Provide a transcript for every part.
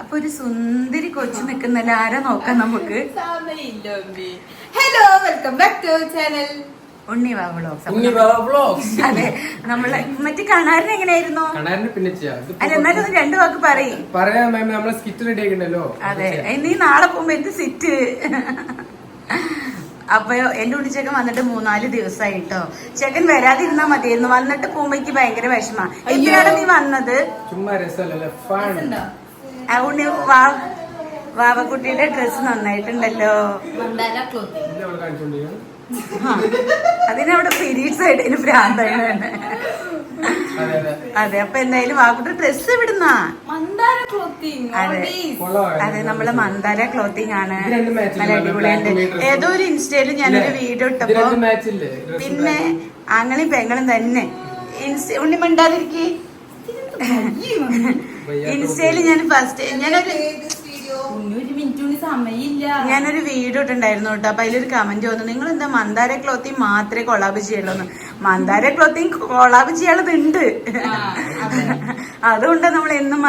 അപ്പൊ ഒരു സുന്ദരി കൊച്ചു നിക്കുന്നല്ല, ആരാ നോക്കാം നമുക്ക്. Hello, welcome back to channel Unniva vlogs. അതെ, നമ്മളെ മറ്റേ കണാരൻ എങ്ങനെയായിരുന്നു? അല്ല, എന്നാലും ഒന്ന് രണ്ടു വാക്ക് പറയും. അതെ, നീ നാളെ പോകുമ്പോ എന്ത് സിറ്റ്. അപ്പൊ എന്റെ ഉണ്ണിച്ചക്കൻ വന്നിട്ട് 3-4 ദിവസമായിട്ടോ. ചെക്കൻ വരാതിരുന്നാ മതിയായിരുന്നു, വന്നിട്ട് പോകുമ്പോക്ക് ഭയങ്കര വിഷമ. എന്തിനാണ് നീ വന്നത്? ഉണ്ണി വാവക്കുട്ടിയുടെ ഡ്രസ് നന്നായിട്ടുണ്ടല്ലോ. അതിനവിടെ പീരീഡ്സ് ആയിട്ട് അതിന് ഭ്രാന്താണ്. അതെ, അപ്പൊ എന്തായാലും വാവക്കുട്ടി ഡ്രസ് എവിടുന്നാ? അതെ അതെ, നമ്മള് മന്ദാര ക്ലോത്തിങ് ആണ്. നല്ല അടിപൊളിയുണ്ട്. ഏതോ ഒരു ഇൻസ്റ്റയില് ഞാനൊരു വീഡിയോ ഇട്ടപ്പോ പിന്നെ ആങ്ങളും പെങ്ങളും തന്നെ ഉണ്ണി മിണ്ടാതിരിക്കി. ഇൻസ്റ്റയില് ഞാൻ ഫസ്റ്റ് ഞാനൊരു വീഡിയോ ഇട്ടുണ്ടായിരുന്നു കേട്ടോ. അപ്പൊ അതിലൊരു കമന്റ് വന്നു, നിങ്ങൾ എന്താ മന്ദാര ക്ലോത്തിങ് മാത്രമേ കൊളാബ് ചെയ്യുള്ളൂ. മന്ദാര ക്ലോത്തിങ് കൊളാബ് ചെയ്യാനുള്ളതുണ്ട്, അതുകൊണ്ട് നമ്മൾ എന്നും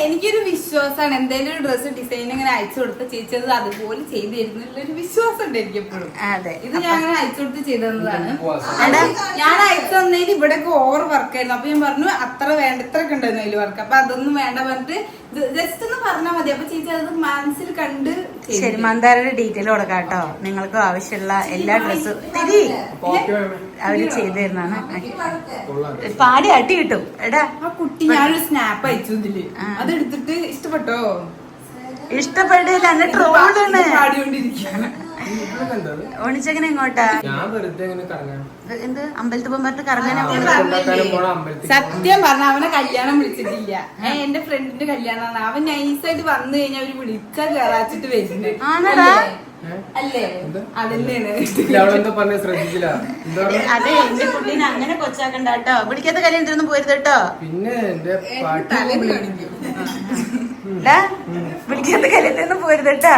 എനിക്കൊരു വിശ്വാസമാണ്. എന്തെങ്കിലും ഒരു ഡ്രസ് ഡിസൈൻ ഇങ്ങനെ അയച്ചു കൊടുത്ത് ചേച്ചത് അതുപോലെ ചെയ്തു തരുന്നൊരു വിശ്വാസം ഉണ്ട് എനിക്ക് എപ്പോഴും. അതെ, ഇത് ഞാൻ അങ്ങനെ അയച്ചു കൊടുത്ത് ചെയ്തു തന്നതാണ്. ഞാൻ അയച്ചു തന്നതിൽ ഇവിടെയൊക്കെ ഓവർ വർക്കായിരുന്നു. അപ്പൊ ഞാൻ പറഞ്ഞു അത്ര വേണ്ട, ഇത്രയൊക്കെ ഉണ്ടായിരുന്നു അതിൽ വർക്ക്. അപ്പൊ അതൊന്നും വേണ്ട പറഞ്ഞിട്ട് ജസ്റ്റ് ഒന്ന് പറഞ്ഞാൽ മതി. അപ്പൊ ചേച്ചി അത് മനസ്സിൽ കണ്ട്. ശരി, മന്ദാരയുടെ ഡീറ്റെയിൽ കൊടുക്കാം കേട്ടോ. നിങ്ങൾക്ക് ആവശ്യമുള്ള എല്ലാ ഡ്രസ്സും അവര് ചെയ്തു തരുന്നതാണ്. പാടി അട്ടി കിട്ടും. എടാ ആ കുട്ടി ഞാനൊരു സ്നാപ്പ് അയച്ചു, അതെടുത്തിട്ട് ഇഷ്ടപ്പെട്ടോ? ഇഷ്ടപ്പെട്ടില്ല, എന്നെ ട്രോളാണ്. ഓണിച്ചങ്ങനെ എങ്ങോട്ടാ? എന്ത് അമ്പലത്തിൽ പോകുമ്പോ കറങ്ങാനാ? സത്യം പറഞ്ഞ അവനെ കല്യാണം വിളിച്ചിട്ടില്ല. എന്റെ ഫ്രണ്ടിന്റെ കല്യാണമാണ്. അവൻ നൈസായിട്ട് വന്നു കഴിഞ്ഞാൽ അവര് വിളിച്ചാ കേറാച്ചിട്ട് വരുന്നത്. ആണടാ? അല്ലേ? അതന്നെയാണ്. അതെ, എന്റെ കുട്ടീനെ അങ്ങനെ കൊച്ചാക്കണ്ട കേട്ടോ. വിളിക്കാത്ത കല്യാണത്തിനൊന്നും പോരുത് കേട്ടോ. പിന്നെ വിളിക്കാത്ത കല്യാണത്തിനൊന്നും പോരുത് കേട്ടാ.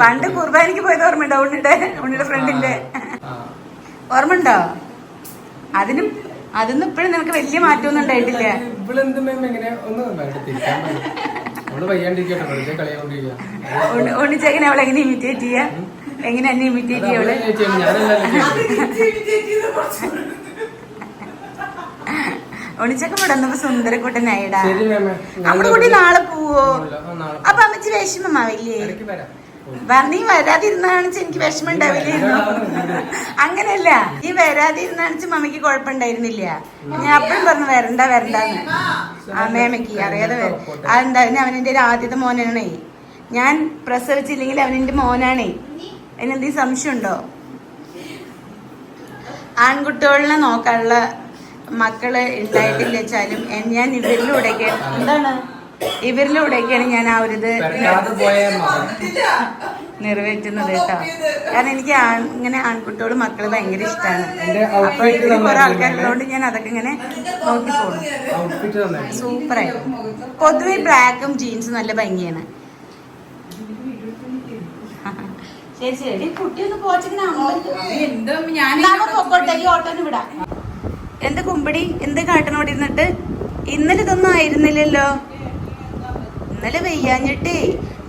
പണ്ട് കുർബാനക്ക് പോയത് ഓർമ്മയുണ്ടോ? ഉണ്ണിയുടെ ഫ്രണ്ടിന്റെ ഓർമ്മയുണ്ടോ? അതൊന്നും ഇപ്പഴും നിനക്ക് വലിയ മാറ്റമൊന്നും ഉണ്ടായിട്ടില്ല. ഉണ്ണിച്ചേക്കനെ അവളെ എങ്ങനെ ഇമിറ്റേറ്റ് ചെയ്യാ? എങ്ങനെ എന്നെ ഇമിറ്റേറ്റ് ചെയ്യാ അവള്? ഒണിച്ചൊക്കെ വിടുന്നപ്പോ സുന്ദരക്കുട്ടനായിടാ. നമ്മുടെ കൂടി നാളെ പോവോ? അപ്പൊ അമ്മച്ചി വിഷമമാവില്ലേ? നീ വരാതിരുന്നാണ് എനിക്ക് വിഷമം ഉണ്ടാവില്ലായിരുന്നു. അങ്ങനെയല്ല, നീ വരാതിരുന്നാണ് മമ്മിക്ക് കുഴപ്പമുണ്ടായിരുന്നില്ല. ഞാൻ അപ്പഴും പറഞ്ഞു വരണ്ടാന്ന്. അമ്മേമ്മക്ക് അറിയാതെ അതെന്താ, അവനെന്റെ ആദ്യത്തെ മോനാണേ. ഞാൻ പ്രസവിച്ചില്ലെങ്കിൽ അവനെന്റെ മോനാണേ. അതിനെന്തെങ്കിലും സംശയമുണ്ടോ? ആൺകുട്ടികളെ നോക്കാനുള്ള മക്കള് ഉണ്ടായിട്ടില്ല വെച്ചാലും ഞാൻ ഇവരിലൂടെയൊക്കെയാണ് ഞാൻ ആ ഒരു ഇത് നിറവേറ്റുന്നത് കേട്ടോ. കാരണം എനിക്ക് ഇങ്ങനെ ആൺകുട്ടികളും മക്കള് ഭയങ്കര ഇഷ്ടമാണ്. അപ്പൊ ഇതിൽ കുറെ ആൾക്കാരുള്ളതുകൊണ്ട് ഞാൻ അതൊക്കെ ഇങ്ങനെ നോക്കി പോകണം. സൂപ്പറായിരുന്നു. പൊതുവെ ബ്ലാക്കും ജീൻസും നല്ല ഭംഗിയാണ്. ശരി ശരി, കുട്ടിയൊന്ന് പോച്ചോട്ടെ, ഈ ഓട്ടോന് വിടാം. എന്ത് കുമ്പടി, എന്ത് കാട്ടനോട് ഇരുന്നിട്ട്? ഇന്നലെ ഇതൊന്നും ആയിരുന്നില്ലല്ലോ. ഇന്നലെ വെയ്യാഞ്ഞിട്ടേ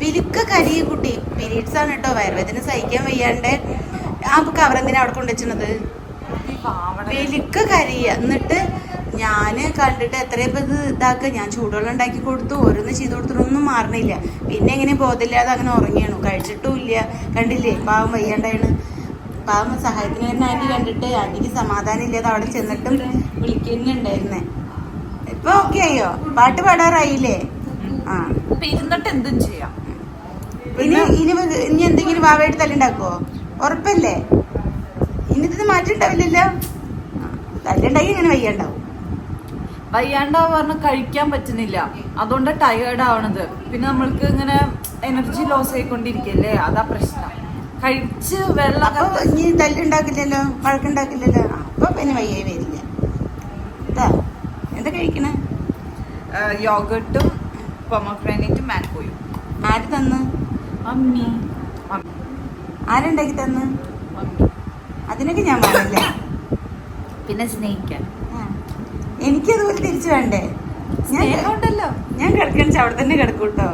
പിരിക്ക കരിയ കുട്ടി. പീരീഡ്സ് ആണ് കേട്ടോ. വയറുവേദന സഹിക്കാൻ വയ്യാണ്ട് ആ കവറെന്തിനാ അവിടെ കൊണ്ടുവച്ചത്? പിരിക്ക കരിയ. എന്നിട്ട് ഞാന് കണ്ടിട്ട് എത്രയപ്പോ ഇത് ഇതാക്കുക. ഞാൻ ചൂടുവെള്ളം ഉണ്ടാക്കി കൊടുത്തു, ഓരോന്ന് ചെയ്ത് കൊടുത്തിട്ടൊന്നും മാറണില്ല. പിന്നെ എങ്ങനെ ബോധമില്ലാതെ അങ്ങനെ ഉറങ്ങിയാണ്, കഴിച്ചിട്ടും ഇല്ല. കണ്ടില്ലേ, പാവം വയ്യാണ്ടായാണ്. പാവം സഹായത്തിന് വരുന്ന ആന്റി കണ്ടിട്ട് ആന്റിക്ക് സമാധാനം ഇല്ലാതെ അവിടെ ചെന്നിട്ടും വിളിക്കുന്നുണ്ടായിരുന്നേ. ഇപ്പൊ ഓക്കെ ആയോ? പാട്ട് പാടാറായില്ലേ? ആ, ഇരുന്നിട്ട് എന്തും ചെയ്യാം. ഇനി എന്തെങ്കിലും വാവയായിട്ട് തല്ലുണ്ടാക്കുവോ? ഉറപ്പല്ലേ? ഇനി ഇത് മാറ്റിണ്ടാവില്ലല്ലോ. തല്ലുണ്ടാക്കി ഇങ്ങനെ വയ്യാണ്ടാവും. വയ്യാണ്ടാവ് പറഞ്ഞാൽ കഴിക്കാൻ പറ്റുന്നില്ല, അതുകൊണ്ട് ടയേർഡ് ആവണത്. പിന്നെ നമ്മൾക്ക് ഇങ്ങനെ എനർജി ലോസ് ആയിക്കൊണ്ടിരിക്കല്ലേ, അതാ പ്രശ്നം. കഴിച്ച് വെള്ളം ഇനി തല്ലുണ്ടാക്കില്ലല്ലോ, വഴക്കുണ്ടാക്കില്ലല്ലോ. അപ്പൊ പിന്നെ വയ്യായി വരില്ല. എന്താ കഴിക്കണേ? യോഗട്ടും പൊമഗ്രാനൈറ്റും മാംഗോയും. ആര് തന്ന്? മമ്മി. ആരുണ്ടാക്കി തന്ന്? അതിനൊക്കെ ഞാൻ പറഞ്ഞില്ല. പിന്നെ സ്നേഹിക്കാൻ എനിക്കതുപോലെ തിരിച്ചു വേണ്ടേ? സ്നേഹം ഉണ്ടല്ലോ. ഞാൻ കിടക്കണിച്ച് അവിടെ തന്നെ കിടക്കൂട്ടോ.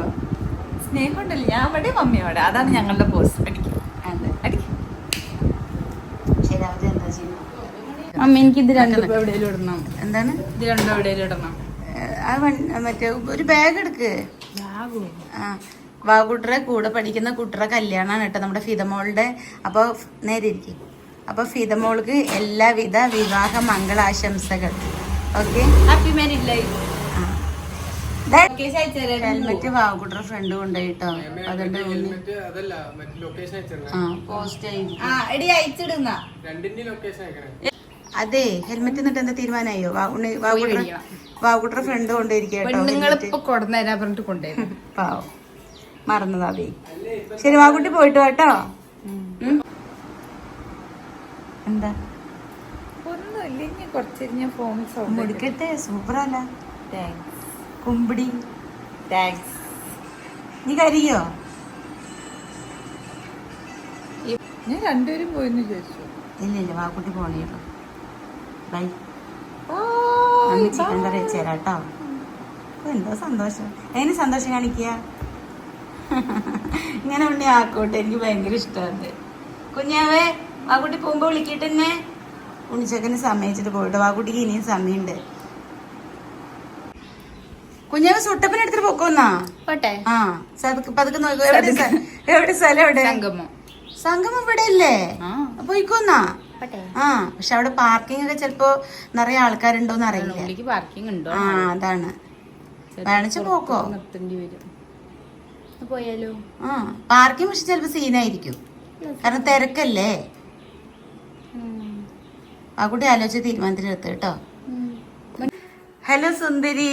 സ്നേഹം ഉണ്ടല്ലോ. ഞാൻ അവിടെ മമ്മി അവിടെ. അതാണ് ഞങ്ങളുടെ പോസ്. അടിക്കും. അതെ അടിക്കും. ശരി, അവര് എന്താ ചെയ്യുന്നത്? അമ്മ എനിക്ക് ഇത് രണ്ടും എവിടെയെങ്കിലും ഇടണം. എന്താണ് ഇത് രണ്ടും എവിടെയെങ്കിലും ഇടണം. മറ്റേ ഒരു ബാഗ് എടുക്ക്. ആ, വാകുട്ടറെ കൂടെ പഠിക്കുന്ന കുട്ടറെ കല്യാണമാണ് കേട്ടോ, നമ്മുടെ ഫിദമോളുടെ. അപ്പോൾ നേരെ ഇരിക്കും. അപ്പോൾ ഫിദമോൾക്ക് എല്ലാവിധ വിവാഹ മംഗളാശംസകൾ. Okay, happy married life. Helmet വാകുട്ടറെ ഫ്രണ്ട് കൊണ്ടുപോയിട്ടോ. അതുകൊണ്ട് പോസ്റ്റ് അയച്ചിടുന്ന അതെ, ഹെൽമെറ്റ് എന്നിട്ട് എന്താ തീരുമാനമായോ? വാകുട്ടറെ ഫ്രണ്ട് കൊണ്ടുപോയിരിക്കും. പാവം, മറന്നതാവേ. ശരി, വാകുട്ടി പോയിട്ട് കേട്ടോ. എന്താ മുടിക്കട്ടെ, സൂപ്പറല്ല കുമ്പിടി. നീ കരിയോ? ഞാൻ രണ്ടുപേരും പോയിന്ന് ചോദിച്ചു. ഇല്ല, വാക്കുട്ടി പോണേട്ടോ. ബൈ. ചിക്കൻ കറി വെച്ചേരാട്ടോ. എന്തോ സന്തോഷം. അതിന് സന്തോഷം കാണിക്കുക. ഇങ്ങനെ ഉണ്ണി ആക്കോട്ടെ, എനിക്ക് ഭയങ്കര ഇഷ്ടമാണ്. കുഞ്ഞാവേ, വാക്കുട്ടി പോകുമ്പോ വിളിക്കിട്ട് തന്നെ. ഉണ്ണിച്ചക്കന് സമ്മതിച്ചിട്ട് പോയിട്ടോ. വാക്കുട്ടിക്ക് ഇനിയും സമയമുണ്ട്. കുഞ്ഞാവ് സുട്ടപ്പനെ എടുത്തിട്ട് പൊക്കോന്നാ. ആ, പതുക്കെ നോക്കൂ. എവിടെ സ്ഥലം? എവിടെ? സംഗമം ഇവിടെ ഇല്ലേ? പോയിക്കോന്നാ. ആ, പക്ഷെ അവിടെ പാർക്കിംഗ് ഒക്കെ ചിലപ്പോ നിറയെ ആൾക്കാരുണ്ടോന്ന് അറിയില്ല. പാർക്കിംഗ് ഉണ്ടോ? ആ, അതാണ്. വേണിച്ച പോക്കോ. പോയാലോ? ആ, പാർക്കിംഗ് പക്ഷെ ചിലപ്പോ സീനായിരിക്കും, കാരണം തിരക്കല്ലേ. ആ കുട്ടി ആലോചിച്ച് തീരുമാനത്തിനെടുത്ത് കേട്ടോ. ഹലോ സുന്ദരി.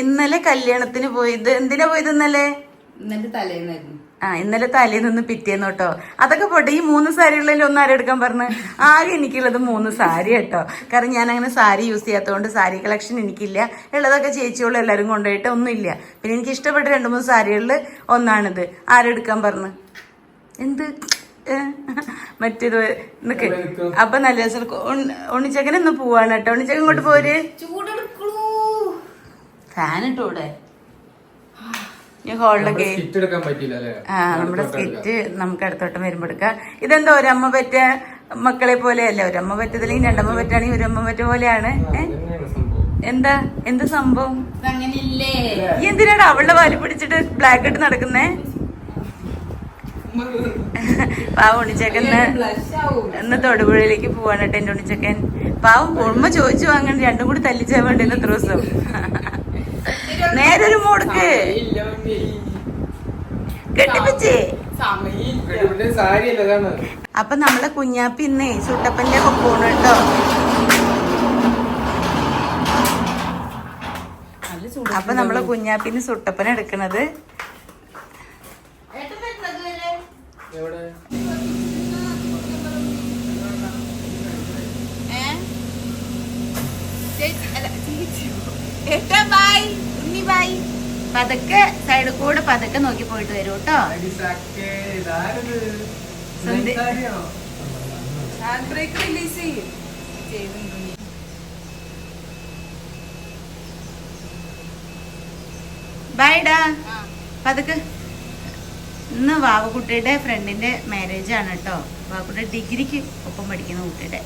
ഇന്നലെ കല്യാണത്തിന് പോയത്. എന്തിനാ പോയത് ഇന്നലെ? ഇന്നലെ തലേന്നൊന്ന് പിറ്റേന്ന് കേട്ടോ. അതൊക്കെ പോട്ടെ, ഈ 3 സാരികളിൽ ഒന്ന് ആരെടുക്കാൻ പറഞ്ഞു? ആകെ എനിക്കുള്ളത് 3 സാരി കേട്ടോ. കാരണം ഞാൻ അങ്ങനെ സാരി യൂസ് ചെയ്യാത്തതുകൊണ്ട് സാരി കളക്ഷൻ എനിക്കില്ല. ഉള്ളതൊക്കെ ചേച്ചിയോളും എല്ലാവരും കൊണ്ടുപോയിട്ട് ഒന്നുമില്ല. പിന്നെ എനിക്ക് ഇഷ്ടപ്പെട്ട 2-3 സാരികളിൽ ഒന്നാണിത്. ആരെടുക്കാൻ പറഞ്ഞു? എന്ത് മറ്റേത് നിക്ക്. അപ്പൊ നല്ല രസം. ഉണ്ണിച്ചക്കൻ ഒന്ന് പോവാണ് കേട്ടോ. ഉണ്ണിച്ചക്കൻ ഇങ്ങോട്ട് പോര്. ഫാൻ ഇട്ടൂടെ? ഹോളിലൊക്കെ നമ്മുടെ സ്കിറ്റ് നമുക്ക് അടുത്തോട്ടം വരുമ്പോ എടുക്കാം. ഇതെന്താ ഒരമ്മ പറ്റ മക്കളെ പോലെയല്ല. ഒരമ്മ പറ്റതില്ലെങ്കിൽ 2 അമ്മ പറ്റാണെങ്കിൽ ഒരമ്മ പറ്റ പോലെയാണ്. എന്ത് സംഭവം? ഈ എന്തിനാണ് അവളുടെ വാല് പിടിച്ചിട്ട് ബ്ലാക്ക് ഇട്ട് നടക്കുന്നേ? പാവം ഉണ്ണിച്ചക്കന് ഇന്ന് തൊടുപുഴയിലേക്ക് പോവാണ് കേട്ടോ എന്റെ ഉണ്ണിച്ചക്കൻ. പാവം ഉമ്മ ചോദിച്ചു വാങ്ങണ്ട, 2 കൂടി തല്ലിച്ചാൻ വേണ്ടി ഇന്നത്തെ ദിവസം. നേരൊരു മോടുക്ക് കെട്ടിപ്പിച്ചേ. അപ്പൊ നമ്മളെ കുഞ്ഞാപ്പി ഇന്നേ സുട്ടപ്പന്റെ ഒക്കെ പോണു കേട്ടോ. അപ്പൊ നമ്മളെ കുഞ്ഞാപ്പിന്ന് സുട്ടപ്പന എടുക്കണത്. പതുക്കെ സൈഡിൽ കൂടെ പതുക്കെ നോക്കി പോയിട്ട് വരൂ കേട്ടോ. ബൈഡാ. പതുക്കെ. ഇന്ന് വാവക്കുട്ടിയുടെ ഫ്രണ്ടിന്റെ മാരേജ് ആണ് കേട്ടോ. വാവക്കുട്ടി ഡിഗ്രിക്ക് ഒപ്പം പഠിക്കുന്ന കുട്ടിയുടെ.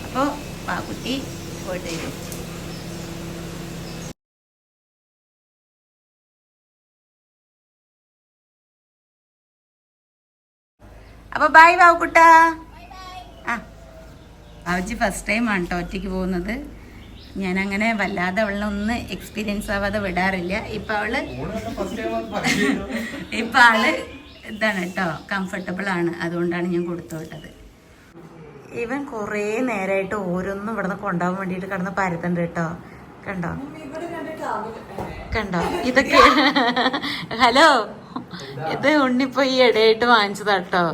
അപ്പോൾ വാവക്കുട്ടി പോയിട്ട് വരും. അപ്പൊ ബൈ വാവക്കുട്ട. ആ, വാവച്ചി ഫസ്റ്റ് ടൈം ആണ് കേട്ടോ ഒറ്റയ്ക്ക് പോകുന്നത്. ഞാനങ്ങനെ വല്ലാതെ അവളിനൊന്ന് എക്സ്പീരിയൻസ് ആവാതെ വിടാറില്ല. ഇപ്പൊ ആള് ഇതാണ് കേട്ടോ, കംഫർട്ടബിൾ ആണ്. അതുകൊണ്ടാണ് ഞാൻ കൊടുത്തു വിട്ടത്. ഇവൻ കുറേ നേരമായിട്ട് ഓരോന്നും ഇവിടുന്ന് കൊണ്ടുപോകാൻ വേണ്ടിയിട്ട് കിടന്ന് പരത്തുണ്ട് കേട്ടോ. കണ്ടോ ഇതൊക്കെ? ഹലോ, ഇത് ഉണ്ണിപ്പോ ഈ ഇടയായിട്ട് വാങ്ങിച്ചതാട്ടോ.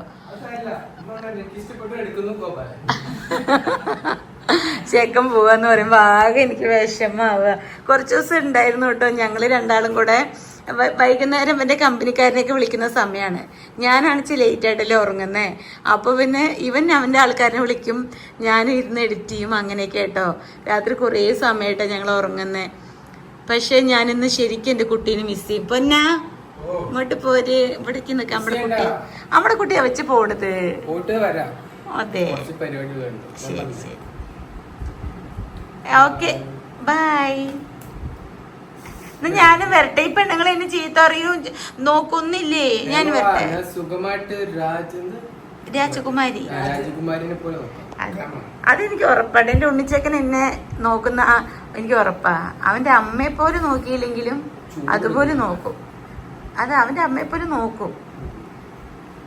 ചേക്കൻ പോവാന്ന് പറയുമ്പോ ആകെ എനിക്ക് വിഷമാവുക. കുറച്ച് ദിവസം ഉണ്ടായിരുന്നു കേട്ടോ. ഞങ്ങള് 2 ആളും കൂടെ വൈകുന്നേരം എൻ്റെ കമ്പനിക്കാരനെയൊക്കെ വിളിക്കുന്ന സമയമാണ്. ഞാനാണിച്ച് ലേറ്റ് ആയിട്ടല്ലേ ഉറങ്ങുന്നേ. അപ്പോൾ പിന്നെ ഇവൻ അവൻ്റെ ആൾക്കാരനെ വിളിക്കും, ഞാൻ ഇരുന്ന് എഡിറ്റ് ചെയ്യും. അങ്ങനെയൊക്കെ കേട്ടോ. രാത്രി കുറേ സമയമായിട്ടാണ് ഞങ്ങൾ ഉറങ്ങുന്നേ. പക്ഷെ ഞാനിന്ന് ശരിക്കും എൻ്റെ കുട്ടീനെ മിസ് ചെയ്യും. പൊന്നാ ഇങ്ങോട്ട് പോര്, ഇവിടേക്ക് നിൽക്കാം. നമ്മുടെ കുട്ടിയാ വെച്ച് പോണത്. അതെ ശരി ശരി ഓക്കെ ബൈ. ഞാനും വരട്ടെ. ഈ പെണ്ണുങ്ങൾ എന്നെ ചീത്ത അറിയൂ നോക്കൊന്നില്ലേ? ഞാൻ വരട്ടെ. രാജകുമാരി അതെനിക്ക് ഉറപ്പാണ്. എന്റെ ഉണ്ണിച്ചക്കൻ എന്നെ നോക്കുന്ന എനിക്ക് ഉറപ്പാ. അവന്റെ അമ്മയെ പോലെ നോക്കിയില്ലെങ്കിലും അതുപോലെ നോക്കും. അത് അവന്റെ അമ്മയെ പോലെ നോക്കും.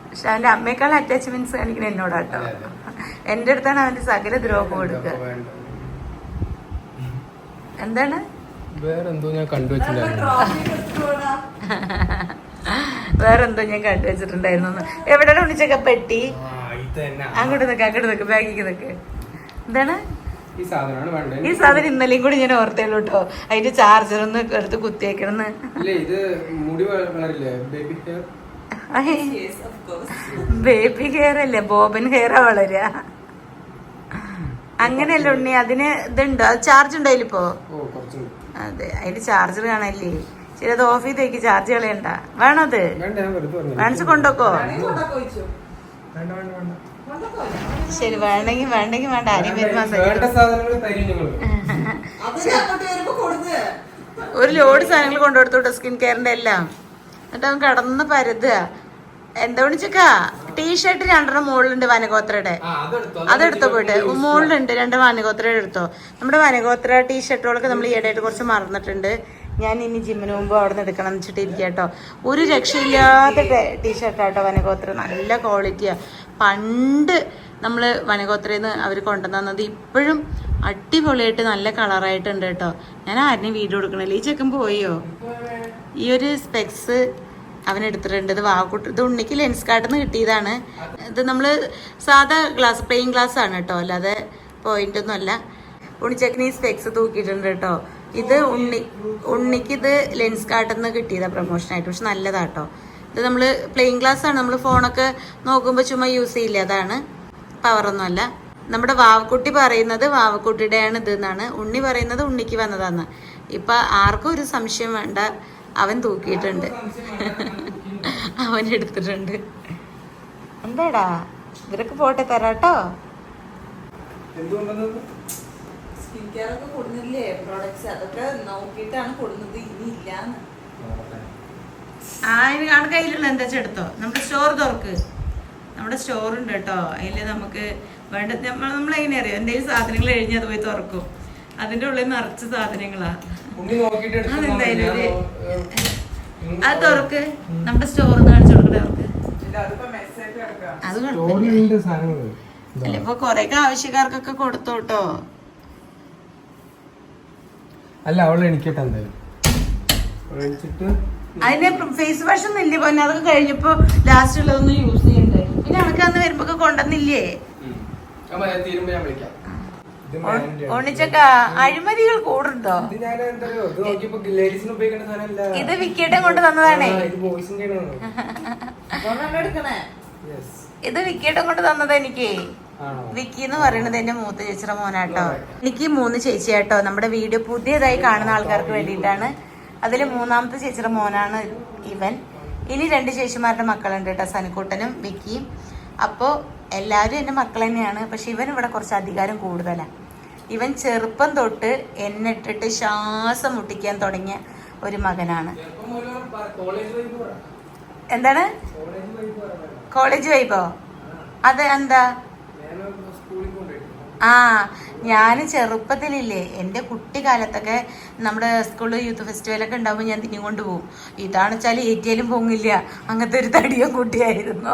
പക്ഷെ അവന്റെ അമ്മയെക്കാൾ അറ്റാച്ച്മെന്റ്സ് കാണിക്കണം എന്നോടാട്ടോ. എന്റെ അടുത്താണ് അവന്റെ സകല ദ്രോഹം കൊടുക്കുക. എന്താണ് വേറെന്തോ ഞാൻ കണ്ടുവച്ചിട്ടുണ്ടായിരുന്നു. എവിടെയാണ് ഉണ്ണിച്ചക്ക പെട്ടി? അങ്ങോട്ട് നിക്ക് ബാഗിക്ക് നിക്ക്. എന്താണ് ഈ സാധനം? ഇന്നലെയും കൂടി ഞാൻ ഓർത്തേളൂ കേട്ടോ. അതിന്റെ ചാർജർ ഒന്ന് എടുത്ത് കുത്തിയേക്കണെന്ന്. ബേബി ഹെയർ അല്ലേ, ബോബൻ ഹെയറാ വളരുക. അങ്ങനെയല്ല ഉണ്ണി, അതിന് ഇതുണ്ടോ? അത് ചാർജ് ഉണ്ടോ അതിലിപ്പോ? അതെ, അതിന്റെ ചാർജർ കാണല്ലേ. ശരി, അത് ഓഫ് ചെയ്ത് വെക്ക്, ചാർജ് കളയണ്ട. വേണോ അത്? വാങ്ങിച്ചു കൊണ്ടോക്കോ. ശരി, വേണ്ടെങ്കിൽ വേണ്ട. ആരെയും വരുമ്പോ ഒരു ലോഡ് സാധനങ്ങൾ കൊണ്ടുകൊടുത്തോട്ടോ, സ്കിൻ കെയറിന്റെ എല്ലാം. എന്നിട്ട് അവൻ കടന്ന് പരതുക. എന്താ വിളിച്ചക്കാ? ടീഷർട്ട് 2 മുകളിലുണ്ട് വനഗോത്രയുടെ. അതെടുത്തോ പോയിട്ട്. മുകളിലുണ്ട് 2 വനഗോത്രയുടെ എടുത്തോ. നമ്മുടെ വനഗോത്ര ടീഷർട്ടുകളൊക്കെ നമ്മൾ ഈയിടെയായിട്ട് കുറച്ച് മറന്നിട്ടുണ്ട്. ഞാൻ ഇനി ജിമ്മിന് മുമ്പ് അവിടെ നിന്ന് എടുക്കണം എന്ന് വെച്ചിട്ടിരിക്കുക കേട്ടോ. ഒരു രക്ഷയില്ലാത്ത ടീഷർട്ടാട്ടോ വനഗോത്ര. നല്ല ക്വാളിറ്റിയാണ്. പണ്ട് നമ്മൾ വനഗോത്രയിൽ നിന്ന് അവർ കൊണ്ടുവന്നത് ഇപ്പോഴും അടിപൊളിയായിട്ട് നല്ല കളറായിട്ടുണ്ട് കേട്ടോ. ഞാൻ ആരെയും വീഡിയോ കൊടുക്കണില്ല. ഈ ചെക്കൻ പോയോ? ഈ ഒരു സ്പെക്സ് അവനെടുത്തിട്ടുണ്ട്. ഇത് വാക്കുട്ടി, ഇത് ഉണ്ണിക്ക് ലെൻസ് കാർട്ടിൽ നിന്ന് കിട്ടിയതാണ്. ഇത് നമ്മൾ സാധാ ഗ്ലാസ്, പ്ലെയിൻ ഗ്ലാസ് ആണ് കേട്ടോ, അല്ലാതെ പോയിന്റ് ഒന്നും അല്ല. ഉണ്ണിച്ചക്കന് ഈ സ്പെക്സ് തൂക്കിയിട്ടുണ്ട് കേട്ടോ. ഇത് ഉണ്ണിക്ക് ഇത് ലെൻസ് കാർട്ടിൽ നിന്ന് കിട്ടിയതാണ് പ്രൊമോഷനായിട്ട്. പക്ഷെ നല്ലതാട്ടോ. ഇത് നമ്മൾ പ്ലെയിൻ ഗ്ലാസ് ആണ്. നമ്മൾ ഫോണൊക്കെ നോക്കുമ്പോൾ ചുമ്മാ യൂസ് ചെയ്യില്ല. അതാണ്, പവറൊന്നുമല്ല. നമ്മുടെ വാവക്കുട്ടി പറയുന്നത് വാവക്കുട്ടിയുടെയാണ് ഇത് എന്നാണ്. ഉണ്ണി പറയുന്നത് ഉണ്ണിക്ക് വന്നതാന്ന്. ഇപ്പം ആർക്കും ഒരു സംശയം വേണ്ട, അവൻ തൂക്കിയിട്ടുണ്ട്, അവൻ എടുത്തിട്ടുണ്ട്. എന്താടാ ഇവരൊക്കെ പോട്ടെ, തരാട്ടോ. സ്കിൻ കെയർ ഒക്കെ കൊടുക്കുന്നില്ലേ പ്രോഡക്ട്സ്, അതൊക്കെ നോക്കിയിട്ടാണ് കൊടുക്കുന്നത്. ഇനി ഇല്ലാന്ന് ആണ് കയ്യിലുള്ള എന്താ വെച്ചെടുത്തോ. നമ്മുടെ സ്റ്റോർ തുറക്ക്. നമ്മുടെ സ്റ്റോർ ഉണ്ട് കേട്ടോ. അതിൽ നമുക്ക് വേണ്ട നമ്മളെങ്ങനെ അറിയാം, എന്തെങ്കിലും സാധനങ്ങൾ എഴുതി അത് പോയി തുറക്കും. അതിന്റെ ഉള്ളിൽ നിറച്ച് സാധനങ്ങളാ. അതെന്തായാലും അത് തുറക്ക്. നമ്മുടെ സ്റ്റോർ കാണിച്ചു കൊടുക്കട്ടെ അവർക്ക്. അത് അല്ല, ഇപ്പൊ കൊറേയൊക്കെ ആവശ്യക്കാർക്കൊക്കെ കൊടുത്തോട്ടോ. അല്ല, അവളെ എനിക്കട്ടെ എന്തായാലും അതിന്റെ ഫേസ് വാഷ് ഒന്നും ഇല്ലേ പോന്നെ? അതൊക്കെ കഴിഞ്ഞപ്പോ ലാസ്റ്റ് ഉള്ളതൊന്നും യൂസ് ചെയ്യണ്ടേ? പിന്നെ അനക്ക് അന്ന് വരുമ്പോ കൊണ്ടുവന്നില്ലേ? ഓണിച്ചക്ക അഴിമതികൾ കൂടുണ്ടോ? ഇത് വിക്കിയുടെ കൊണ്ട് തന്നതാണേ. ഇത് വിക്കിയുടെ കൊണ്ട് തന്നത് എനിക്ക്. വിക്കി എന്ന് പറയുന്നത് എന്റെ മൂത്ത ചേച്ചിയുടെ മോനാട്ടോ. എനിക്ക് 3 ചേച്ചിയാട്ടോ. നമ്മുടെ വീഡിയോ പുതിയതായി കാണുന്ന ആൾക്കാർക്ക് വേണ്ടിയിട്ടാണ്. അതിൽ 3ാമത്തെ ചേച്ചിയുടെ മോനാണ് ഇവൻ. ഇനി 2 ചേച്ചിമാരുടെ മക്കളുണ്ട് കേട്ടോ, സനിക്കുട്ടനും വിക്കിയും. അപ്പോൾ എല്ലാവരും എൻ്റെ മക്കൾ തന്നെയാണ്. പക്ഷെ ഇവൻ ഇവിടെ കുറച്ച് അധികാരം കൂടുതലാണ്. ഇവൻ ചെറുപ്പം തൊട്ട് എന്നെ ഇട്ടിട്ട് ശ്വാസം മുട്ടിക്കാൻ തുടങ്ങിയ ഒരു മകനാണ്. എന്താണ് കോളേജ് വൈബോ? അത് എന്താ? ഞാൻ ചെറുപ്പത്തിലില്ലേ, എൻ്റെ കുട്ടിക്കാലത്തൊക്കെ നമ്മുടെ സ്കൂളിൽ യൂത്ത് ഫെസ്റ്റിവലൊക്കെ ഉണ്ടാകുമ്പോൾ ഞാൻ തിരിഞ്ഞു കൊണ്ട് പോകും. ഇതാണ് വെച്ചാൽ ഏറ്റിയാലും പൊങ്ങില്ല, അങ്ങനത്തെ ഒരു തടിയോ കുട്ടിയായിരുന്നു.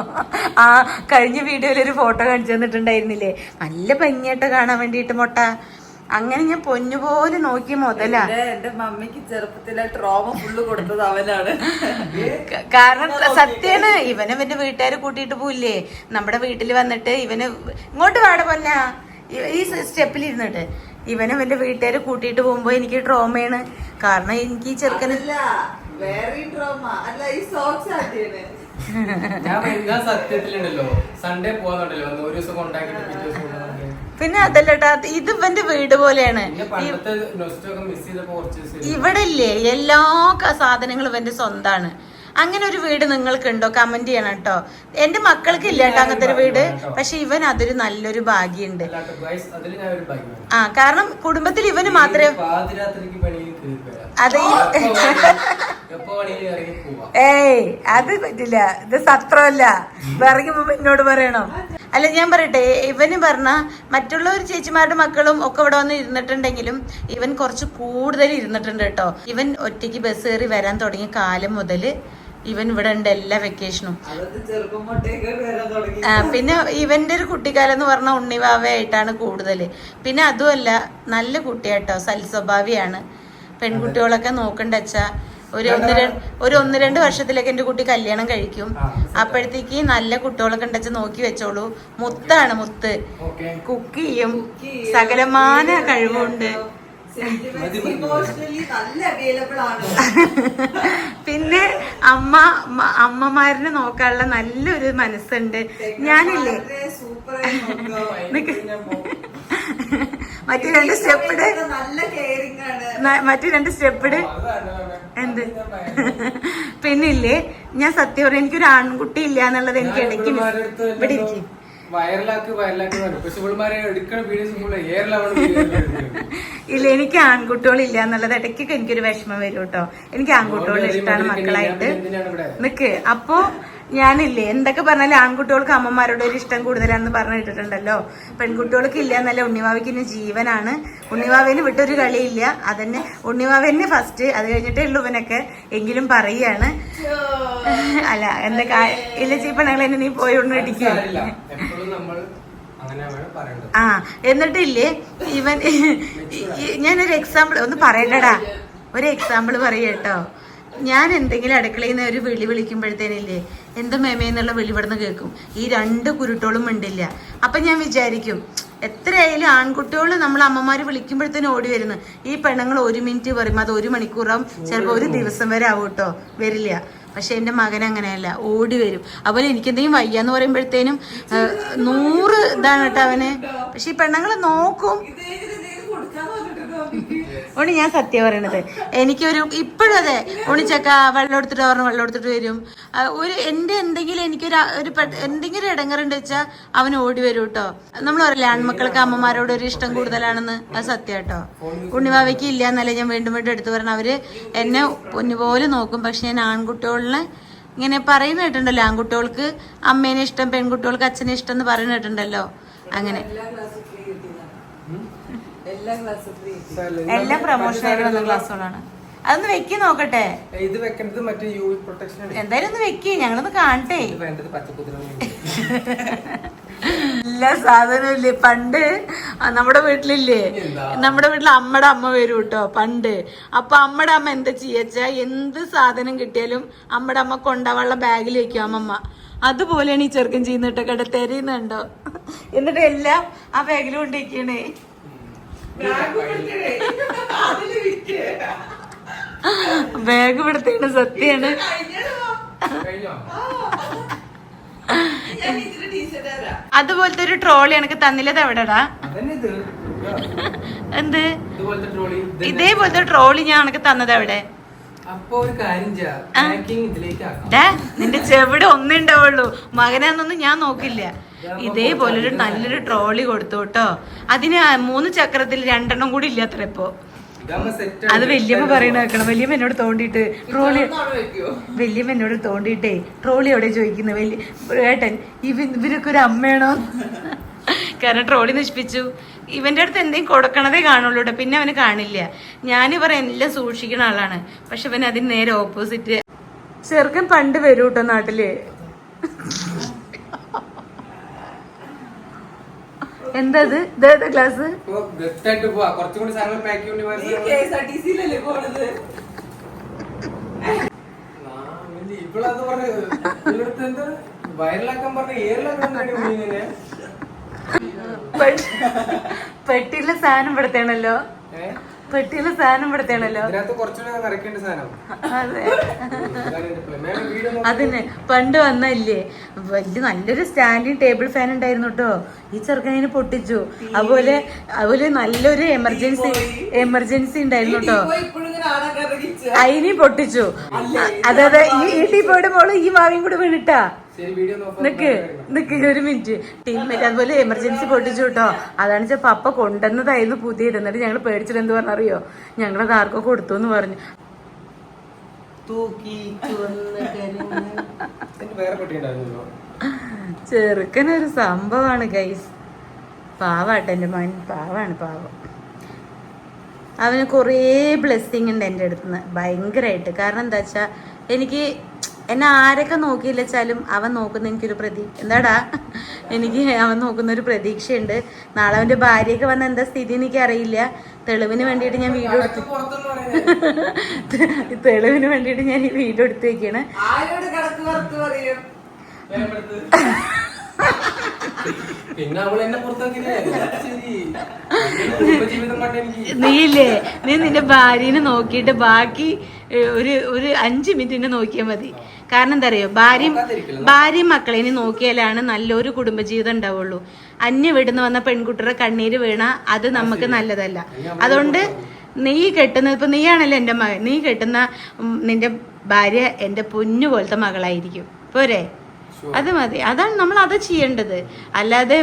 കഴിഞ്ഞ വീഡിയോയിൽ ഒരു ഫോട്ടോ കാണിച്ചു തന്നിട്ടുണ്ടായിരുന്നില്ലേ, നല്ല ഭംഗിയായിട്ട് കാണാൻ വേണ്ടിയിട്ട് മൊട്ട. അങ്ങനെ ഞാൻ പൊന്നുപോലെ നോക്കി മുതലാ. എന്റെ മമ്മിക്ക് ചെറുപ്പത്തിലെ ട്രോമ ഫുള്ള് കൊടുത്തത് അവനാണ്. കാരണം സത്യാണ്, ഇവനെ ഇവന്റെ വീട്ടുകാർ കൂട്ടിയിട്ട് പോയില്ലേ നമ്മുടെ വീട്ടിൽ വന്നിട്ട്. ഇവന് ഇങ്ങോട്ട് പാട പൊന്നാ, ഈ സ്റ്റെപ്പിൽ ഇരുന്നിട്ട് ഇവനും എന്റെ വീട്ടുകാർ കൂട്ടിയിട്ട് പോകുമ്പോ എനിക്ക് ട്രോമയാണ്. കാരണം എനിക്ക് ഈ ചെറുക്കന് ഞാൻ സത്യത്തിലുണ്ടല്ലോ സൺഡേ പോവാന്നുണ്ടല്ലോ ഒരു ദിവസം കൊണ്ടാക്കിട്ട് പിറ്റേ ദിവസം കൊണ്ടുവന്നേ. പിന്നെ അതല്ലട്ടാ, ഇത് ഇവന്റെ വീട് പോലെയാണ്. പിന്നെ പണ്ടത്തെ നൊസ്റ്റൊക്കെ മിസ് ചെയ്തപ്പോ കുറച്ച് ഇവിടെ ഇല്ലേ എല്ലാ സാധനങ്ങളും ഇവന്റെ സ്വന്താണ്. അങ്ങനെ ഒരു വീട് നിങ്ങൾക്കുണ്ടോ? കമന്റ് ചെയ്യണം കേട്ടോ. എന്റെ മക്കൾക്ക് ഇല്ല കേട്ടോ അങ്ങനത്തെ ഒരു വീട്. പക്ഷെ ഇവൻ അതൊരു നല്ലൊരു ഭാഗ്യമുണ്ട്. ആ, കാരണം കുടുംബത്തിൽ ഇവന് മാത്രമേ അതെ. ഏയ് അത് പറ്റില്ല, ഇത് സത്രമല്ല. ഇറങ്ങുമ്പോ എന്നോട് പറയണം. അല്ല ഞാൻ പറയട്ടെ, ഇവന് പറഞ്ഞ മറ്റുള്ള ഒരു ചേച്ചിമാരുടെ മക്കളും ഒക്കെ ഇവിടെ വന്ന് ഇരുന്നിട്ടുണ്ടെങ്കിലും ഇവൻ കുറച്ച് കൂടുതൽ ഇരുന്നിട്ടുണ്ട് കേട്ടോ. ഇവൻ ഒറ്റയ്ക്ക് ബസ് കയറി വരാൻ തുടങ്ങിയ കാലം മുതല് ഇവൻ ഇവിടെ ഉണ്ട് എല്ലാ വെക്കേഷനും. പിന്നെ ഇവന്റെ ഒരു കുട്ടിക്കാലം എന്ന് പറഞ്ഞാൽ ഉണ്ണിവാവയായിട്ടാണ് കൂടുതല്. പിന്നെ അതുമല്ല, നല്ല കുട്ടിയാട്ടോ, സൽസ്വഭാവിയാണ്. പെൺകുട്ടികളൊക്കെ നോക്കണ്ട വെച്ചാ ഒരു ഒന്ന് രണ്ട് വർഷത്തിലേക്ക് എന്റെ കുട്ടി കല്യാണം കഴിക്കും. അപ്പോഴത്തേക്ക് നല്ല കുട്ടികളൊക്കെ ഉണ്ടെച്ച നോക്കി വെച്ചോളൂ. മുത്താണ്, മുത്ത്. കുക്ക് ചെയ്യും, സകലമാന കഴിവുണ്ട്. പിന്നെ അമ്മമാരിനെ നോക്കാനുള്ള നല്ലൊരു മനസ്സുണ്ട്. ഞാനില്ലേ മറ്റു രണ്ട് സ്റ്റെപ്പിട് എന്ത് പിന്നില്ലേ, ഞാൻ സത്യം പറയാം, എനിക്കൊരു ആൺകുട്ടി ഇല്ല എന്നുള്ളത് എനിക്ക് ഇടയ്ക്ക് ഇവിടെ ഇരിക്കും. ഇല്ല, എനിക്ക് ആൺകുട്ടികളില്ല എന്നുള്ളത് ഇടയ്ക്കൊക്കെ എനിക്കൊരു വിഷമം വരും കേട്ടോ. എനിക്ക് ആൺകുട്ടികൾ ഇഷ്ടമാണ് മക്കളായിട്ട് നിക്ക്. അപ്പോ ഞാനില്ലേ എന്തൊക്കെ പറഞ്ഞാലും ആൺകുട്ടികൾക്ക് അമ്മമാരോട് ഒരു ഇഷ്ടം കൂടുതലാണെന്ന് പറഞ്ഞു കേട്ടിട്ടുണ്ടല്ലോ. പെൺകുട്ടികൾക്ക് ഇല്ല എന്നല്ല, ഉണ്ണിവാവയ്ക്ക് ഇനി ജീവനാണ്. ഉണ്ണിവാവേന് വിട്ടൊരു കളിയില്ല. അതന്നെ ഉണ്ണിവാവന്നെ ഫസ്റ്റ്, അത് കഴിഞ്ഞിട്ടേ ഉള്ളൂ ഇവനൊക്കെ. എങ്കിലും പറയാണ് അല്ല എന്തൊക്കെ ഇല്ല ചീപ്പണങ്ങൾ എന്നെ നീ പോയി ഒന്ന് ഇടിക്കും. ആ എന്നിട്ടില്ലേ ഇവൻ, ഞാനൊരു എക്സാമ്പിൾ ഒന്ന് പറയട്ടടാ, ഒരു എക്സാമ്പിൾ പറയട്ടോ. ഞാൻ എന്തെങ്കിലും അടുക്കളയിൽ നിന്ന് ഒരു വിളിക്കുമ്പോഴത്തേനില്ലേ എന്താ മേമേന്നുള്ള വിളി ഇവിടുന്ന് കേൾക്കും. ഈ രണ്ട് കുരുട്ടോളും മിണ്ടില്ല. അപ്പൊ ഞാൻ വിചാരിക്കും എത്രയായാലും ആൺകുട്ടികൾ നമ്മൾ അമ്മമാര് വിളിക്കുമ്പോഴത്തേനും ഓടി വരുന്നു. ഈ പെണ്ണുങ്ങൾ 1 മിനിറ്റ് പറയും, അത് 1 മണിക്കൂറാവും, ചിലപ്പോൾ 1 ദിവസം വരെ ആവും കേട്ടോ, വരില്ല. പക്ഷെ എന്റെ മകൻ അങ്ങനെയല്ല, ഓടി വരും. അതുപോലെ എനിക്കെന്തെങ്കിലും വയ്യാന്ന് പറയുമ്പോഴത്തേനും 100 ഇതാണ് കേട്ടോ അവന്. പക്ഷെ ഈ പെണ്ണുങ്ങൾ നോക്കും. ഓണി ഞാൻ സത്യം പറയണത്, എനിക്കൊരു ഇപ്പോഴും അതെ, ഓണിച്ചക്ക വെള്ളം എടുത്തിട്ട് പറഞ്ഞ് വെള്ളം എടുത്തിട്ട് വരും. എന്റെ എന്തെങ്കിലും എനിക്കൊരു എന്തെങ്കിലും ഇടങ്ങറുണ്ട് വെച്ചാൽ അവൻ ഓടി വരും കേട്ടോ. നമ്മൾ പറയില്ലേ ആൺമക്കൾക്ക് അമ്മമാരോട് ഒരു ഇഷ്ടം കൂടുതലാണെന്ന്, അത് സത്യം കേട്ടോ. ഉണ്ണിവാവയ്ക്ക് ഇല്ല എന്നല്ല ഞാൻ വീണ്ടും വീണ്ടും എടുത്തു പറഞ്ഞ, അവര് എന്നെ പൊന്നുപോലെ നോക്കും. പക്ഷെ ഞാൻ ആൺകുട്ടികളിനെ ഇങ്ങനെ പറയുന്ന കേട്ടിട്ടുണ്ടല്ലോ, ആൺകുട്ടികൾക്ക് അമ്മേനെ ഇഷ്ടം, പെൺകുട്ടികൾക്ക് അച്ഛനെ ഇഷ്ടം എന്ന് പറയുന്ന കേട്ടിട്ടുണ്ടല്ലോ. അങ്ങനെ എല്ലാ പ്രൊമോഷനായിട്ട് വന്ന ക്ലാസ്സുകളാണ്. അതൊന്ന് വെക്കി നോക്കട്ടെ. ഇത് വെക്കേണ്ടത് മറ്റേ യുവി പ്രൊട്ടക്ഷൻ. എന്തായാലും ഒന്ന് വെക്കി, ഞങ്ങളൊന്ന് കാണട്ടെ. എല്ലാ സാധനവും ഇല്ലേ, പണ്ട് നമ്മുടെ വീട്ടിലില്ലേ, നമ്മുടെ വീട്ടിൽ അമ്മയുടെ അമ്മ വരും കേട്ടോ പണ്ട്. അപ്പൊ അമ്മയുടെ അമ്മ എന്താ ചെയ്യച്ചാ, എന്ത് സാധനം കിട്ടിയാലും അമ്മയുടെ അമ്മ കൊണ്ടാവാനുള്ള ബാഗിൽ വെക്കും അമ്മമ്മ. അതുപോലെയാണ് ഈ ചെറുക്കൻ ചെയ്യുന്നിട്ടോ കേട്ടോ, തെരയുന്നുണ്ടോ. എന്നിട്ട് എല്ലാം ആ ബാഗിൽ കൊണ്ടിരിക്കണേ. ബാഗ് പിടുത്തേണ്, സത്യാണ്. അതുപോലത്തെ ഒരു ട്രോളി എനിക്ക് തന്നില്ലത് എവിടെടാ? എന്ത് ഇതേപോലത്തെ ട്രോളി ഞാൻ എനിക്ക് തന്നത് എവിടെ? നിന്റെ ചെവിടെ ഒന്നേ ഉണ്ടാവുള്ളൂ, മകനാന്നൊന്നും ഞാൻ നോക്കില്ല. ഇതേപോലൊരു നല്ലൊരു ട്രോളി കൊടുത്തു കേട്ടോ. അതിന് 3 ചക്രത്തിൽ 2 കൂടി ഇല്ലാത്ര ഇപ്പൊ. അത് വല്യമ്മ പറയണ കേൾക്കണം. വല്യമ്മ എന്നോട് തോണ്ടിട്ട് ട്രോളി, വല്യമ്മ എന്നോട് തോണ്ടിട്ടേ ട്രോളി എവിടെ ചോദിക്കുന്നത് ഏട്ടൻ, ഇവരൊക്കെ ഒരു അമ്മയാണോ? കാരണം ട്രോളി നശിപ്പിച്ചു. ഇവന്റെ അടുത്ത് എന്തെങ്കിലും കൊടുക്കണതേ കാണുള്ളൂ കേട്ടോ, പിന്നെ അവന് കാണില്ല. ഞാൻ പറയാൻ എല്ലാം സൂക്ഷിക്കുന്ന ആളാണ്, പക്ഷെ അവൻ അതിന് നേരെ ഓപ്പോസിറ്റ്. ചെറുക്കൻ പണ്ട് വരൂ കേട്ടോ നാട്ടില്. എന്തത് ഇതേതാ ക്ലാസ്? പെട്ടിയിലെ സാധനം പെടുത്തേണല്ലോ, പെട്ടിയിലെ സാധനം ഇവിടത്തെയാണല്ലോ. ഇതിനകത്ത് കുറച്ചുകൂടെ നിറയ്ക്കേണ്ട സാധനം. അതെ, അതിന് പണ്ട് വന്നല്ലേ വലിയ നല്ലൊരു സ്റ്റാൻഡിങ് ടേബിൾ ഫാൻ ഉണ്ടായിരുന്നു കേട്ടോ. ഈ ചെറുക്കനെ പൊട്ടിച്ചു. അതുപോലെ നല്ലൊരു എമർജൻസി ഉണ്ടായിരുന്നു കേട്ടോ, അതിനെ പൊട്ടിച്ചു. അതായത് ഈ ടീപ്പോയുടെ മോള് ഈ മാവിയും കൂടെ വീണിട്ടാ. നിക്ക് ഒരു മിനിറ്റ്. ടീമേറ്റ് അതുപോലെ എമർജൻസി പൊട്ടിച്ചു കേട്ടോ. അതാണ് വെച്ചാൽ പപ്പ കൊണ്ടുവന്നതായിരുന്നു പുതിയത്. എന്നിട്ട് ഞങ്ങൾ പേടിച്ചിട്ട് എന്ത് പറഞ്ഞറിയോ, ഞങ്ങളത് ആർക്കോ കൊടുത്തു എന്ന് പറഞ്ഞു. ചെറുക്കനൊരു സംഭവമാണ് ഗൈസ്. പാവാട്ടെ എൻ്റെ മൻ, പാവാണ് പാവം. അവന് കുറേ ബ്ലെസ്സിങ് ഉണ്ട് എൻ്റെ അടുത്തുനിന്ന് ഭയങ്കരമായിട്ട്. കാരണം എന്താ വെച്ചാൽ എനിക്ക് എന്നെ ആരൊക്കെ നോക്കിയില്ല വെച്ചാലും അവൻ നോക്കുന്ന എനിക്കൊരു എനിക്ക് അവൻ നോക്കുന്ന ഒരു പ്രതീക്ഷയുണ്ട്. നാളെ അവൻ്റെ ഭാര്യയൊക്കെ വന്ന എന്താ സ്ഥിതി എനിക്ക് അറിയില്ല. തെളിവിന് വേണ്ടിയിട്ട് ഞാൻ വീഡിയോ എടുത്ത് ഈ വീഡിയോ എടുത്ത് വെക്കാണ്. നീയില്ലേ, നീ നിന്റെ ഭാര്യനെ നോക്കിയിട്ട് ബാക്കി ഒരു 5 മിനിറ്റ് നോക്കിയാൽ മതി. കാരണം എന്താ അറിയോ, ഭാര്യയും മക്കളെ നോക്കിയാലാണ് നല്ലൊരു കുടുംബജീവിതം ഉണ്ടാവുള്ളൂ. അന്യ വീട്ടിൽ നിന്ന് വന്ന പെൺകുട്ടിയുടെ കണ്ണീര് വീണ അത് നമുക്ക് നല്ലതല്ല. അതുകൊണ്ട് നീ കെട്ടുന്ന, ഇപ്പൊ നീയാണല്ലോ എൻ്റെ മകൻ, നീ കെട്ടുന്ന നിന്റെ ഭാര്യ എൻ്റെ പൊന്നു പോലത്തെ മകളായിരിക്കും. പോരെ? അത് മതി. അതാണ് നമ്മൾ അത് ചെയ്യേണ്ടത്. അല്ലാതെ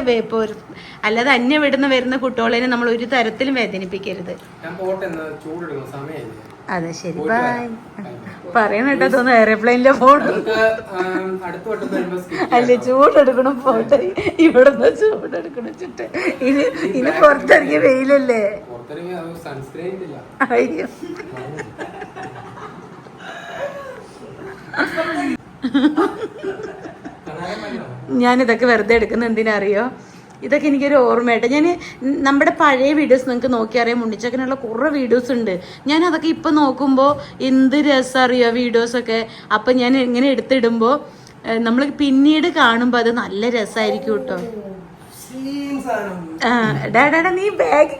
അന്യ വിടുന്ന വരുന്ന കുട്ടികളെ നമ്മൾ ഒരു തരത്തിലും വേദനിപ്പിക്കരുത്. അതെ ശരി, ബൈ. പറയണ കേട്ടോ തോന്നുന്നു എയർപ്ലെയിനിലെ ഫോൺ അല്ലേ. ചൂടെടുക്കണം പോട്ടെ, ഇവിടുന്ന് ചൂടെടുക്കണം ചുട്ട്. ഇനി പുറത്തിറങ്ങിയ വെയിലല്ലേ. അയ്യോ, ഞാനിതൊക്കെ വെറുതെ എടുക്കുന്ന എന്തിനാ അറിയോ, ഇതൊക്കെ എനിക്കൊരു ഓർമ്മയായിട്ട്. ഞാൻ നമ്മുടെ പഴയ വീഡിയോസ് നിങ്ങൾക്ക് നോക്കിയറിയാം, ഉണ്ണിച്ചക്കനുള്ള കുറേ വീഡിയോസ് ഉണ്ട്. ഞാൻ അതൊക്കെ ഇപ്പം നോക്കുമ്പോൾ എന്ത് രസം അറിയോ വീഡിയോസൊക്കെ. അപ്പം ഞാൻ ഇങ്ങനെ എടുത്തിടുമ്പോൾ നമ്മൾ പിന്നീട് കാണുമ്പോൾ അത് നല്ല രസമായിരിക്കും കേട്ടോ. ഡാഡാ നീ ബാഗ്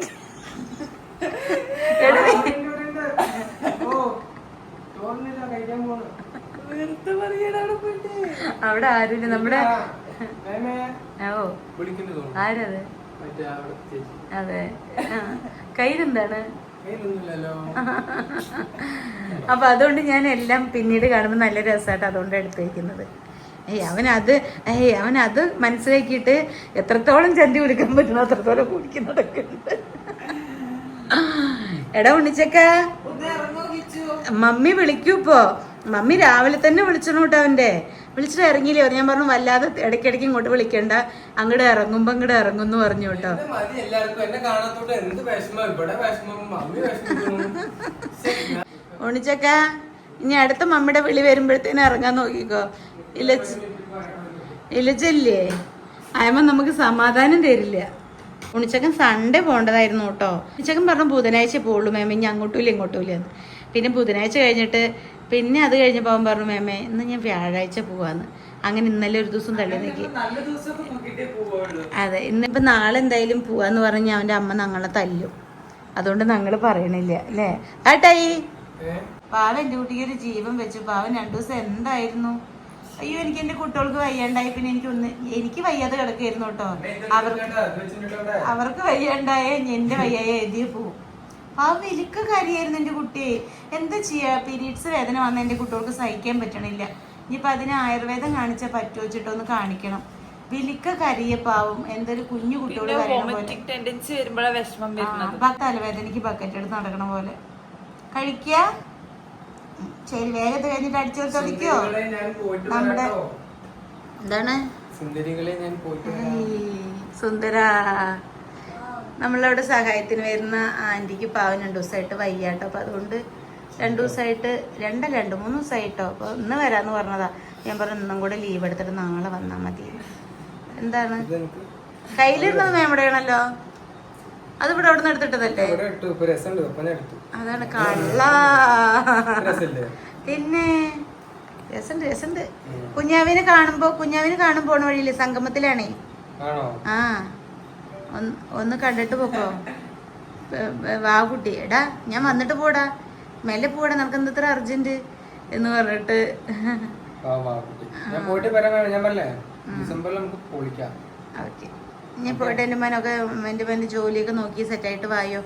അവിടെ ആരുമില്ല. നമ്മുടെ ആരത്? അതെ, കയ്യിലെന്താണ്? അപ്പൊ അതുകൊണ്ട് ഞാൻ എല്ലാം പിന്നീട് കാണുമ്പോൾ നല്ല രസമായിട്ട് അതുകൊണ്ട് എടുത്ത് വയ്ക്കുന്നത്. അവനത് മനസ്സിലാക്കിയിട്ട് എത്രത്തോളം ചന്തി കുടിക്കാൻ പറ്റുന്നു അത്രത്തോളം കുടിക്കുന്നതൊക്കെ ഉണ്ട്. എടാ ഉണ്ണിച്ചക്ക, മമ്മി വിളിക്കൂ. ഇപ്പോ മമ്മി രാവിലെ തന്നെ വിളിച്ചോട്ടോ. അവന്റെ വിളിച്ചിട്ട് ഇറങ്ങിയില്ലേ? ഞാൻ പറഞ്ഞു വല്ലാതെ ഇടയ്ക്കിടയ്ക്ക് ഇങ്ങോട്ട് വിളിക്കണ്ട, അങ്ങോട്ട് ഇറങ്ങുമ്പോ അങ്ങോട്ട് ഇറങ്ങുന്നു പറഞ്ഞു കേട്ടോ. ഉണ്ണിച്ചക്ക, ഇനി അടുത്ത മമ്മിയുടെ വിളി വരുമ്പോഴത്തേനും ഇറങ്ങാൻ നോക്കിക്കോ. ഇല്ലച്ചല്ലേ ആയമ്മ നമുക്ക് സമാധാനം തരില്ല. ഉണ്ണിച്ചക്കൻ സൺഡേ പോകേണ്ടതായിരുന്നു കേട്ടോ. ഉണ്ണിച്ചക്കൻ പറഞ്ഞു ബുധനാഴ്ച പോകുള്ളൂ മേമ, ഇനി അങ്ങോട്ടുമില്ല ഇങ്ങോട്ടുമില്ല എന്ന്. പിന്നെ ബുധനാഴ്ച കഴിഞ്ഞിട്ട് പിന്നെ അത് കഴിഞ്ഞപ്പോൾ അവൻ പറഞ്ഞു മേമേ ഇന്ന് ഞാൻ വ്യാഴാഴ്ച പോവാന്ന്. അങ്ങനെ ഇന്നലെ ഒരു ദിവസം തള്ളി നോക്കി. അതെ, ഇന്നിപ്പോൾ നാളെ എന്തായാലും പോവാന്ന് പറഞ്ഞ് അവൻ്റെ അമ്മ ഞങ്ങളെ തല്ലും. അതുകൊണ്ട് ഞങ്ങൾ പറയണില്ല അല്ലേ ഏട്ടായി. പാവ എൻ്റെ കുട്ടിക്ക് ഒരു ജീവൻ വെച്ചു. പാവൻ 2 ദിവസം എന്തായിരുന്നു. അയ്യോ, എനിക്ക് എൻ്റെ കുട്ടികൾക്ക് വയ്യാണ്ടായി. പിന്നെ എനിക്ക് വയ്യാതെ കിടക്കായിരുന്നു കേട്ടോ. അവർക്ക് വയ്യാണ്ടായ എൻ്റെ വയ്യായ എഴുതിയ പോവും. ആ വലിക്ക കാര്യമായിരുന്നു എൻ്റെ കുട്ടി. എന്താ ചെയ്യാ, പീരീഡ്സ് വേദന വന്ന എൻ്റെ കുട്ടികൾക്ക് സഹിക്കാൻ പറ്റണില്ല. ഇനിയിപ്പോൾ അതിന് ആയുർവേദം കാണിച്ചാൽ പറ്റുമോ വെച്ചിട്ടൊന്ന് കാണിക്കണം. വലിക്ക കരിയ പാവം, എന്തൊരു കുഞ്ഞു കുട്ടിയോട് തലവേദനയ്ക്ക് ബക്കറ്റ് എടുത്ത് നടക്കണ പോലെ. കഴിക്ക ശരി, വേഗത്തെ കഴിഞ്ഞിട്ട് അടിച്ചു തൊടിക്കോ. നമ്മുടെ എന്താണ് സുന്ദര, നമ്മളവിടെ സഹായത്തിന് വരുന്ന ആൻറ്റിക്ക് പാവം 2 ദിവസമായിട്ട് വയ്യാട്ടോ. അപ്പം അതുകൊണ്ട് 2 ദിവസമായിട്ട് 2-3 ദിവസമായിട്ടോ. അപ്പോൾ ഇന്ന് വരാമെന്ന് പറഞ്ഞതാ. ഞാൻ പറഞ്ഞു ഇന്നും കൂടെ ലീവ് എടുത്തിട്ട് നാളെ വന്നാൽ മതി. എന്താണ് കയ്യിലിരുന്നത് മേമടയാണല്ലോ, അത് ഇവിടെ അവിടെ നിന്ന് എടുത്തിട്ടതല്ലേ? അതാണ് കള്ള. പിന്നെ രസണ്ട്. കുഞ്ഞാവിനെ കാണുമ്പോ പോണ വഴിയില്ലേ, സംഗമത്തിലാണേ. ആ, ഒന്ന് കണ്ടിട്ട് പോക്കോ. വാ കുട്ടി എടാ ഞാൻ വന്നിട്ട് പോടാ മെല്ലെ പോടാ നമുക്ക് എന്തത്ര അർജന്റ് എന്ന് പറഞ്ഞിട്ട് ഞാൻ പോയിട്ട് വരാൻ ഞാൻ പറഞ്ഞേ ഡിസംബറിൽ നമുക്ക് പൊളിക്കാം. ഓക്കെ ഞാൻ പോയിട്ട് എൻ്റെ മോനൊക്കെ എൻ്റെ ജോലിയൊക്കെ നോക്കി സെറ്റായിട്ട് വായോ.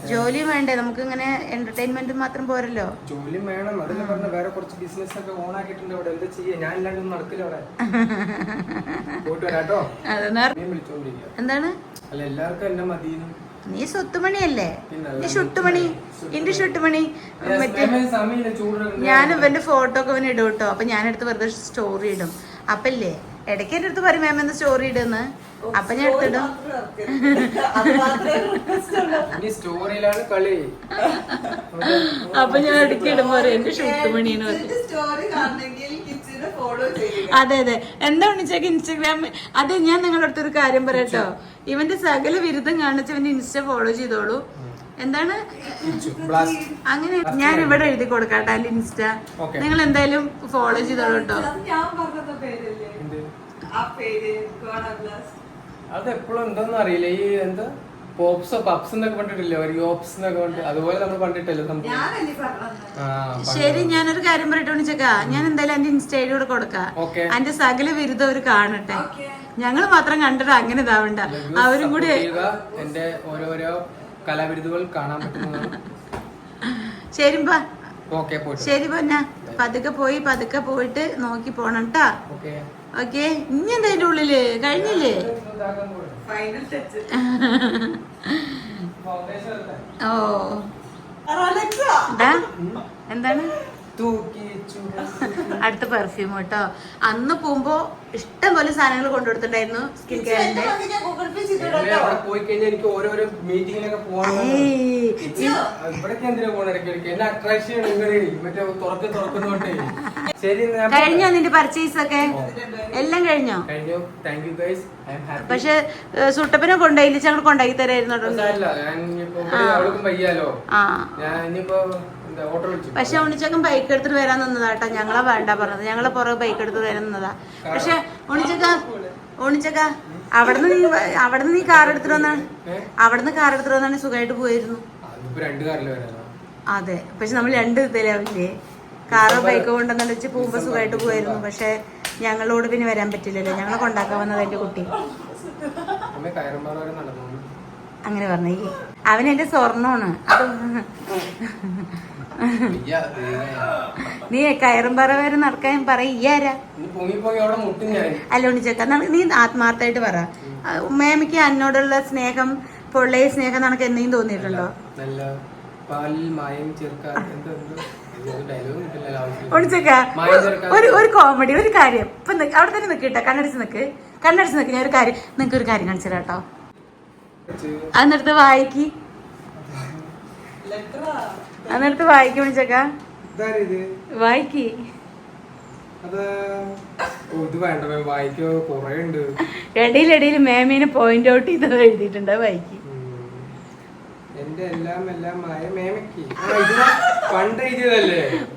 ജോലിയും വേണ്ടേ നമുക്ക് ഇങ്ങനെ എന്റർടൈൻമെന്റ് മാത്രം പോരല്ലോ. ജോലിയും വേണം. അതല്ലേ പറഞ്ഞ വേറെ കുറച്ച് ബിസിനസ് ഒക്കെ ഓൺ ആക്കിയിട്ടുണ്ട് ഇവിടെ. എന്താ ചെയ്യാ, ഞാൻ ഇല്ലാണ്ടൊന്നും നടക്കില്ല അവിടെ. പോയിട്ട് വരാട്ടോ. എന്താണ് അല്ല എല്ലാവർക്കും എന്നെ മതിയെന്ന്. നീ സ്വത്തുമണിയല്ലേ, നീ ഷുട്ടുമണി, എന്റെ ഷുട്ടുമണി. മറ്റേ ഞാൻ ഇവന്റെ ഫോട്ടോ ഒക്കെ ഇവന് ഇടും കേട്ടോ. അപ്പൊ ഞാനെടുത്ത് വെറുതെ സ്റ്റോറി ഇടും. അപ്പല്ലേ ഇടയ്ക്ക് എന്റെ അടുത്ത് പറയും മാം എന്താ സ്റ്റോറി ഇടുന്ന്, അപ്പൊ ഞാൻ എടുത്തിടും. സ്റ്റോറിയിലാണ് കളി. അപ്പൊ ഞാൻ ഇടയ്ക്ക് ഇടുമ്പോ എന്റെ ഷുട്ടുമണിന്ന് പറയും. അതെ അതെ എന്താ വിളിച്ചേക്ക് ഇൻസ്റ്റാഗ്രാം. അതെ ഞാൻ നിങ്ങളുടെ അടുത്തൊരു കാര്യം പറയട്ടോ, ഇവന്റെ സകല വിരുദ്ധം കാണിച്ച് ഇവന്റെ ഇൻസ്റ്റ ഫോളോ ചെയ്തോളൂ. എന്താണ് അങ്ങനെ ഞാൻ ഇവിടെ എഴുതി കൊടുക്കാട്ടെ എന്റെ ഇൻസ്റ്റ, നിങ്ങൾ എന്തായാലും ഫോളോ ചെയ്തോളൂ കേട്ടോ. അതെപ്പോഴും എന്താന്ന് അറിയില്ല, ഈ എന്താ പോപ്സോ പപ്സ് എന്നൊക്കെ കണ്ടിട്ടില്ലേ, യോപ്സ് എന്നൊക്കെ കണ്ടിട്ട് അതുപോലെ നമ്മൾ കണ്ടിട്ടില്ലേ. ശരി ഞാനൊരു കാര്യം പറയട്ടെ വിളിച്ചേക്കാ, ഞാൻ എന്തായാലും എന്റെ ഇൻസ്റ്റ ഐഡി കൂടെ കൊടുക്കാം. എന്റെ സകല വിരുദ്ധം അവര് കാണട്ടെ, ഞങ്ങൾ മാത്രം കണ്ടിട്ട് അങ്ങനെ ഇതാവണ്ട, അവരും കൂടി എന്റെ ഓരോരോ കലാവിരുദ്ധകൾ കാണാൻ പറ്റുന്നതാണ്. ശരിപ്പാ ശരി പൊന്നാ, പതുക്കെ പോയിട്ട് നോക്കി പോണം കേട്ടാ. ഓക്കെ ഇനി എന്താ അതിന്റെ ഉള്ളില് കഴിഞ്ഞില്ലേ? ഓ എന്താണ് അടുത്ത പെർഫ്യൂം കേട്ടോ. അന്ന് പോകുമ്പോ ഇഷ്ടം പോലെ സാധനങ്ങൾ കൊണ്ടുകൊടുത്തിട്ടുണ്ടായിരുന്നു സ്കിൻ കെയറിന്റെ. കഴിഞ്ഞോ നിന്റെ പർച്ചേസ് ഒക്കെ എല്ലാം കഴിഞ്ഞോ? പക്ഷെ സുട്ടപ്പനെ കൊണ്ടായില്ല, ഞങ്ങൾ കൊണ്ടാക്കി തരായിരുന്നു. പക്ഷെ ഉണ്ണിച്ചക്കൻ ബൈക്ക് എടുത്തിട്ട് വരാൻ നിന്നതാട്ടോ, ഞങ്ങളെ വേണ്ട പറഞ്ഞത്, ഞങ്ങളെ പുറകെ ബൈക്ക് എടുത്ത് വരാൻ നിന്നതാ. പക്ഷെ ഉണ്ണിച്ചക്ക അവിടുന്ന് നീ കാർ എടുത്തിട്ട് വന്നാണ് സുഖമായിട്ട് പോയിരുന്നു. അതെ പക്ഷെ നമ്മൾ രണ്ട് ഇതിലാവില്ലേ, കാറോ ബൈക്കോ കൊണ്ടെന്നു വെച്ച് പോകുമ്പോ സുഖമായിട്ട് പോയിരുന്നു. പക്ഷെ ഞങ്ങളോട് പിന്നെ വരാൻ പറ്റില്ലല്ലോ, ഞങ്ങളെ കൊണ്ടാക്കാൻ വന്നത് എന്റെ കുട്ടി. അങ്ങനെ പറഞ്ഞേ, അവൻ എന്റെ സ്വർണ്ണമാണ്. നീ കയറുംപാറ വരെ നടക്കാൻ പറയ്യാരാ? അല്ല ഉണ്ണിച്ചക്ക നീ ആത്മാർത്ഥമായിട്ട് പറ, മേമയ്ക്ക് എന്നോടുള്ള സ്നേഹം പൊള്ളയ സ്നേഹം നിനക്ക് എന്തെങ്കിലും തോന്നിയിട്ടുണ്ടോ? ഉണ്ണിച്ചക്ക ഒരു കോമഡി ഒരു കാര്യം ഇപ്പൊ അവിടെ തന്നെ നിൽക്കട്ടെ, കണ്ണടിച്ച് നിക്ക് ഞാൻ ഒരു കാര്യം നിനക്ക് ഒരു കാര്യം കാണിച്ചു തരാം കേട്ടോ. അന്നെടുത്ത് വായിക്ക് വിളിച്ചക്ക വായിക്ക്. ഇടയിൽ മേമീനെ പോയിന്റ് ഔട്ട് ചെയ്ത് എഴുതിയിട്ടുണ്ട്, വായിക്ക്.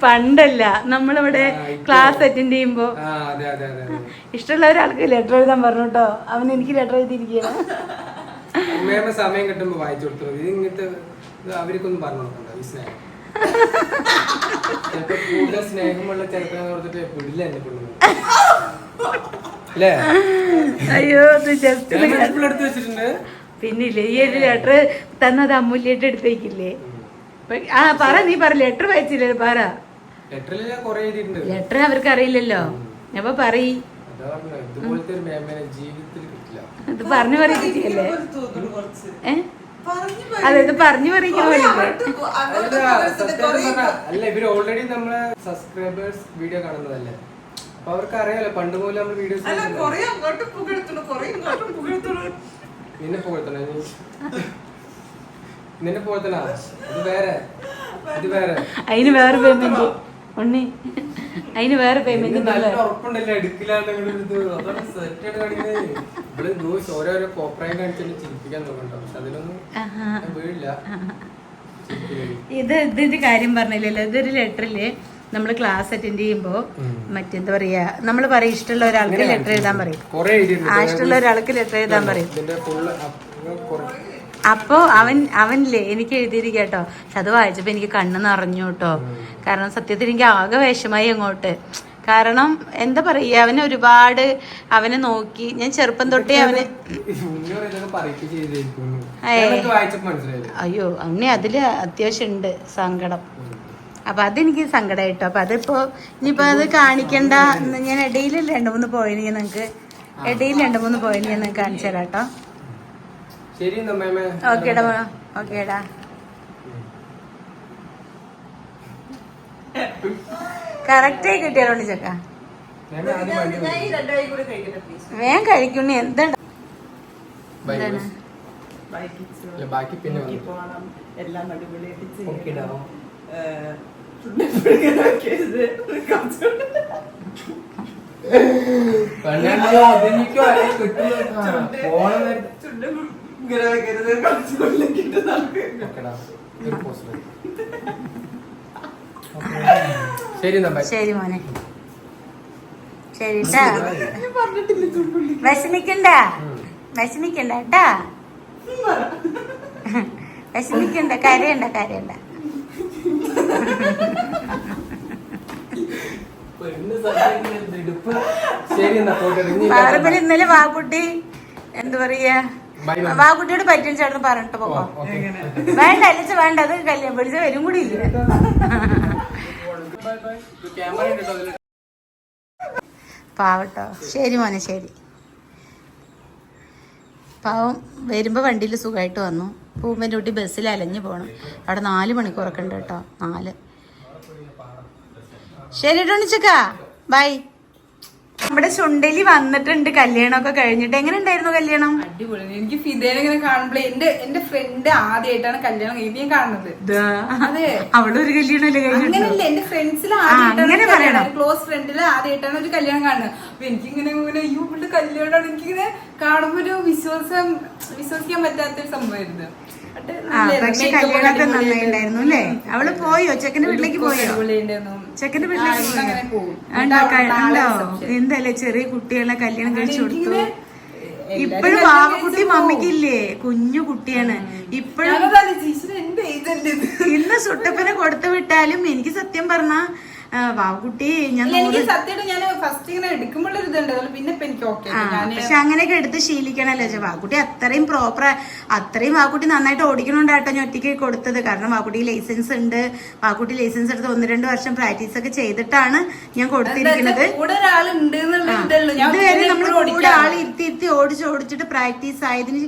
പണ്ടല്ല, നമ്മളിവിടെ ക്ലാസ് അറ്റൻഡ് ചെയ്യുമ്പോ ഇഷ്ടമുള്ള ഒരാൾക്ക് ലെറ്റർ എഴുതാൻ പറഞ്ഞു കേട്ടോ. അവൻ എനിക്ക് ലെറ്റർ എഴുതിയിരിക്കുകയാണ്. സമയം കിട്ടുമ്പോ വായിച്ചു കൊടുത്തു. ഇത് ഇങ്ങനത്തെ അവർക്കൊന്നും പറഞ്ഞു കൊടുക്കണ്ട ഈ സ്നേഹം. ചിലപ്പോ കൂടുതൽ സ്നേഹമുള്ള ചെറുപ്പം കൊടുത്തിട്ട് പിടില്ല എന്നെ കൊണ്ടു. അയ്യോ എടുത്ത് വെച്ചിട്ടുണ്ട്. പിന്നില്ലേ ഈ ഒരു ലെറ്റർ തന്നത് അമ്മൂല്യായിട്ട് എടുത്ത് വയ്ക്കില്ലേ? പറ നീ പറ, ലെറ്റർ വായിച്ചില്ലേ? പറ. ലെറ്റർ അവർക്ക് അറിയില്ലല്ലോ, അപ്പൊ പറയ്. ഇത് പറഞ്ഞു പറയിപ്പിക്കല്ലേ? അതെ ഇത് പറഞ്ഞു പറയിക്കണല്ലേ? അല്ല ഇവര് ഓൾറെഡി നമ്മളെ സബ്സ്ക്രൈബേഴ്സ് വീഡിയോ കാണുന്നതല്ലേ, അപ്പൊ അവർക്ക് അറിയാലോ പണ്ട് പോലെ നമ്മൾ വീഡിയോസ്. നിന്നെ പോകത്തണ ഇത് വേറെ അതിന് വേറെ പേയ്മെന്റ് ഉണ്ണി, അതിന് വേറെ പേയ്മെന്റ് ഉറപ്പുണ്ടല്ലോ എടുക്കില്ലാണ്ട് ഓരോരോ കോപ്രായം കാണിച്ചിട്ട് ചിരിപ്പിക്കാൻ നോക്കണ്ടോ, പക്ഷെ അതിലൊന്നും വീഴില്ല. ഇതിന്റെ കാര്യം പറഞ്ഞില്ലല്ലോ, ഇതൊരു ലെറ്ററില് നമ്മൾ ക്ലാസ് അറ്റൻഡ് ചെയ്യുമ്പോ മറ്റെന്താ പറയാ, നമ്മൾ പറയും ഇഷ്ടമുള്ള ഒരാൾക്ക് ലെറ്റർ എഴുതാൻ പറയും. ഇഷ്ടമുള്ള ഒരാൾക്ക് ലെറ്റർ എഴുതാൻ പറയും. അപ്പൊ അവനില്ലേ എനിക്ക് എഴുതിയിരിക്കുക കേട്ടോ. പക്ഷെ അത് വായിച്ചപ്പോ എനിക്ക് കണ്ണ് നിറഞ്ഞു കേട്ടോ. കാരണം സത്യത്തിൽ എനിക്ക് ആകെ വിഷമായി അങ്ങോട്ട്. കാരണം എന്താ പറയാ, അവനെ ഒരുപാട് അവനെ നോക്കി ഞാൻ ചെറുപ്പം തൊട്ടേ അവന്. അയ്യോ അവനെ അതില് അത്യാവശ്യം ഉണ്ട് സങ്കടം. അപ്പൊ അതെനിക്ക് സങ്കടമായിട്ടോ. അപ്പൊ അതിപ്പോ ഇനിയിപ്പോ അത് കാണിക്കണ്ട. ഞാൻ ഇടയിൽ 2-3 പോയിന് ഞാൻ നിങ്ങക്ക് ഇടയിൽ 2-3 പോയിന് ഞാൻ നിങ്ങക്ക് കാണിച്ചു തരാം കേട്ടോ. ഓക്കേടാ ഓക്കേടാ. കറക്റ്റായി കിട്ടിയാലോണ്ട് ചക്ക വേഗം കഴിക്കണേ. എന്താണ് ബാക്കി പിന്നെ എല്ലാം അടിപൊളിയായിട്ട് ശരി മോനെ ശരി ട്ടാ. വിഷമിക്കണ്ട കേട്ടാ. വിഷമിക്കണ്ട, കരയണ്ട. പാറപ്പലി ഇന്നലെ വാക്കുട്ടി എന്താ പറയാ, വാക്കുട്ടിയോട് പറ്റിയ ചേട്ടൻ പറഞ്ഞിട്ട് പോക്കോ. വേണ്ട അല്ലച്ച വേണ്ട, അത് കല്യാണം വിളിച്ച വരും കൂടി ഇല്ല. പാവട്ടോ. ശരി മോനെ ശരി. പാവം വരുമ്പോ വണ്ടിയിൽ സുഖമായിട്ട് വന്നു. പൂമ്പൻ്റെ കുട്ടി ബസ്സിൽ അലഞ്ഞു പോകണം. അവിടെ 4 മണിക്കൂറൊക്കെ ഉണ്ട് കേട്ടോ. 4. ശരി ടോണിച്ചക്കാ ബൈ. നമ്മുടെ ചുണ്ടലി വന്നിട്ടുണ്ട്. കല്യാണമൊക്കെ കഴിഞ്ഞിട്ട് എങ്ങനെ ഉണ്ടായിരുന്നു കല്യാണം? അടിപൊളി. എനിക്ക് ഫിദേനെ ഇങ്ങനെ കാണുമ്പോഴേ എന്റെ ഫ്രണ്ട് ആദ്യമായിട്ടാണ് കല്യാണം കഴിഞ്ഞ് ഞാൻ കാണുന്നത്. അതെ, അവിടെ ഒരു കല്യാണം അങ്ങനെയല്ല, എന്റെ ഫ്രണ്ട്സിൽ ആദ്യമായിട്ടാണ്, ക്ലോസ് ഫ്രണ്ടിൽ ആദ്യമായിട്ടാണ് ഒരു കല്യാണം കാണുന്നത്. അപ്പൊ എനിക്കിങ്ങനെ അയ്യോ ഇവിടെ കല്യാണമാണ്, എനിക്കിങ്ങനെ കാണുമ്പോ ഒരു വിശ്വസിക്കാൻ പറ്റാത്തൊരു സംഭവമായിരുന്നു. പക്ഷെ കല്യാണമൊക്കെ നന്നായിട്ടുണ്ടായിരുന്നു അല്ലേ? അവള് പോയോ? ചെക്കന്റെ വീട്ടിലേക്ക് പോയോ? ചെക്കന്റെ വീട്ടിലേക്ക് പോയോ? എന്തല്ലേ ചെറിയ കുട്ടികളെ കല്യാണം കഴിച്ചു കൊടുത്തു. ഇപ്പോഴും വാവക്കുട്ടി മമ്മിക്കില്ലേ, കുഞ്ഞു കുട്ടിയാണ് ഇപ്പോഴും. ഇന്ന് സുട്ടപ്പനെ കൊടുത്തു വിട്ടാലും എനിക്ക് സത്യം പറഞ്ഞ വാവക്കുട്ടി എനിക്ക് സത്യമായിട്ട് ഞാൻ ഫസ്റ്റ് ഇങ്ങനെ എടുക്കുമ്പോഴൊരു ഇതുണ്ട്, പിന്നെ എനിക്ക് ഓക്കെ. പക്ഷെ അങ്ങനെയൊക്കെ എടുത്ത് ശീലിക്കണല്ലോ. വാക്കുട്ടി അത്രയും പ്രോപ്പർ, അത്രയും വാക്കുട്ടി നന്നായിട്ട് ഓടിക്കണോണ്ടാട്ടോ ഞാൻ ഒറ്റയ്ക്ക് കൊടുത്തത്. കാരണം വാക്കുട്ടി ലൈസൻസ് ഉണ്ട്. വാക്കുട്ടി ലൈസൻസ് എടുത്ത് 1-2 വർഷം പ്രാക്ടീസ് ഒക്കെ ചെയ്തിട്ടാണ് ഞാൻ കൊടുത്തിരിക്കുന്നത്. ഇതുവരെ നമ്മൾ കൂടെ ആൾ ഇരുത്തി ഓടിച്ചിട്ട് പ്രാക്ടീസ് ആയതിന്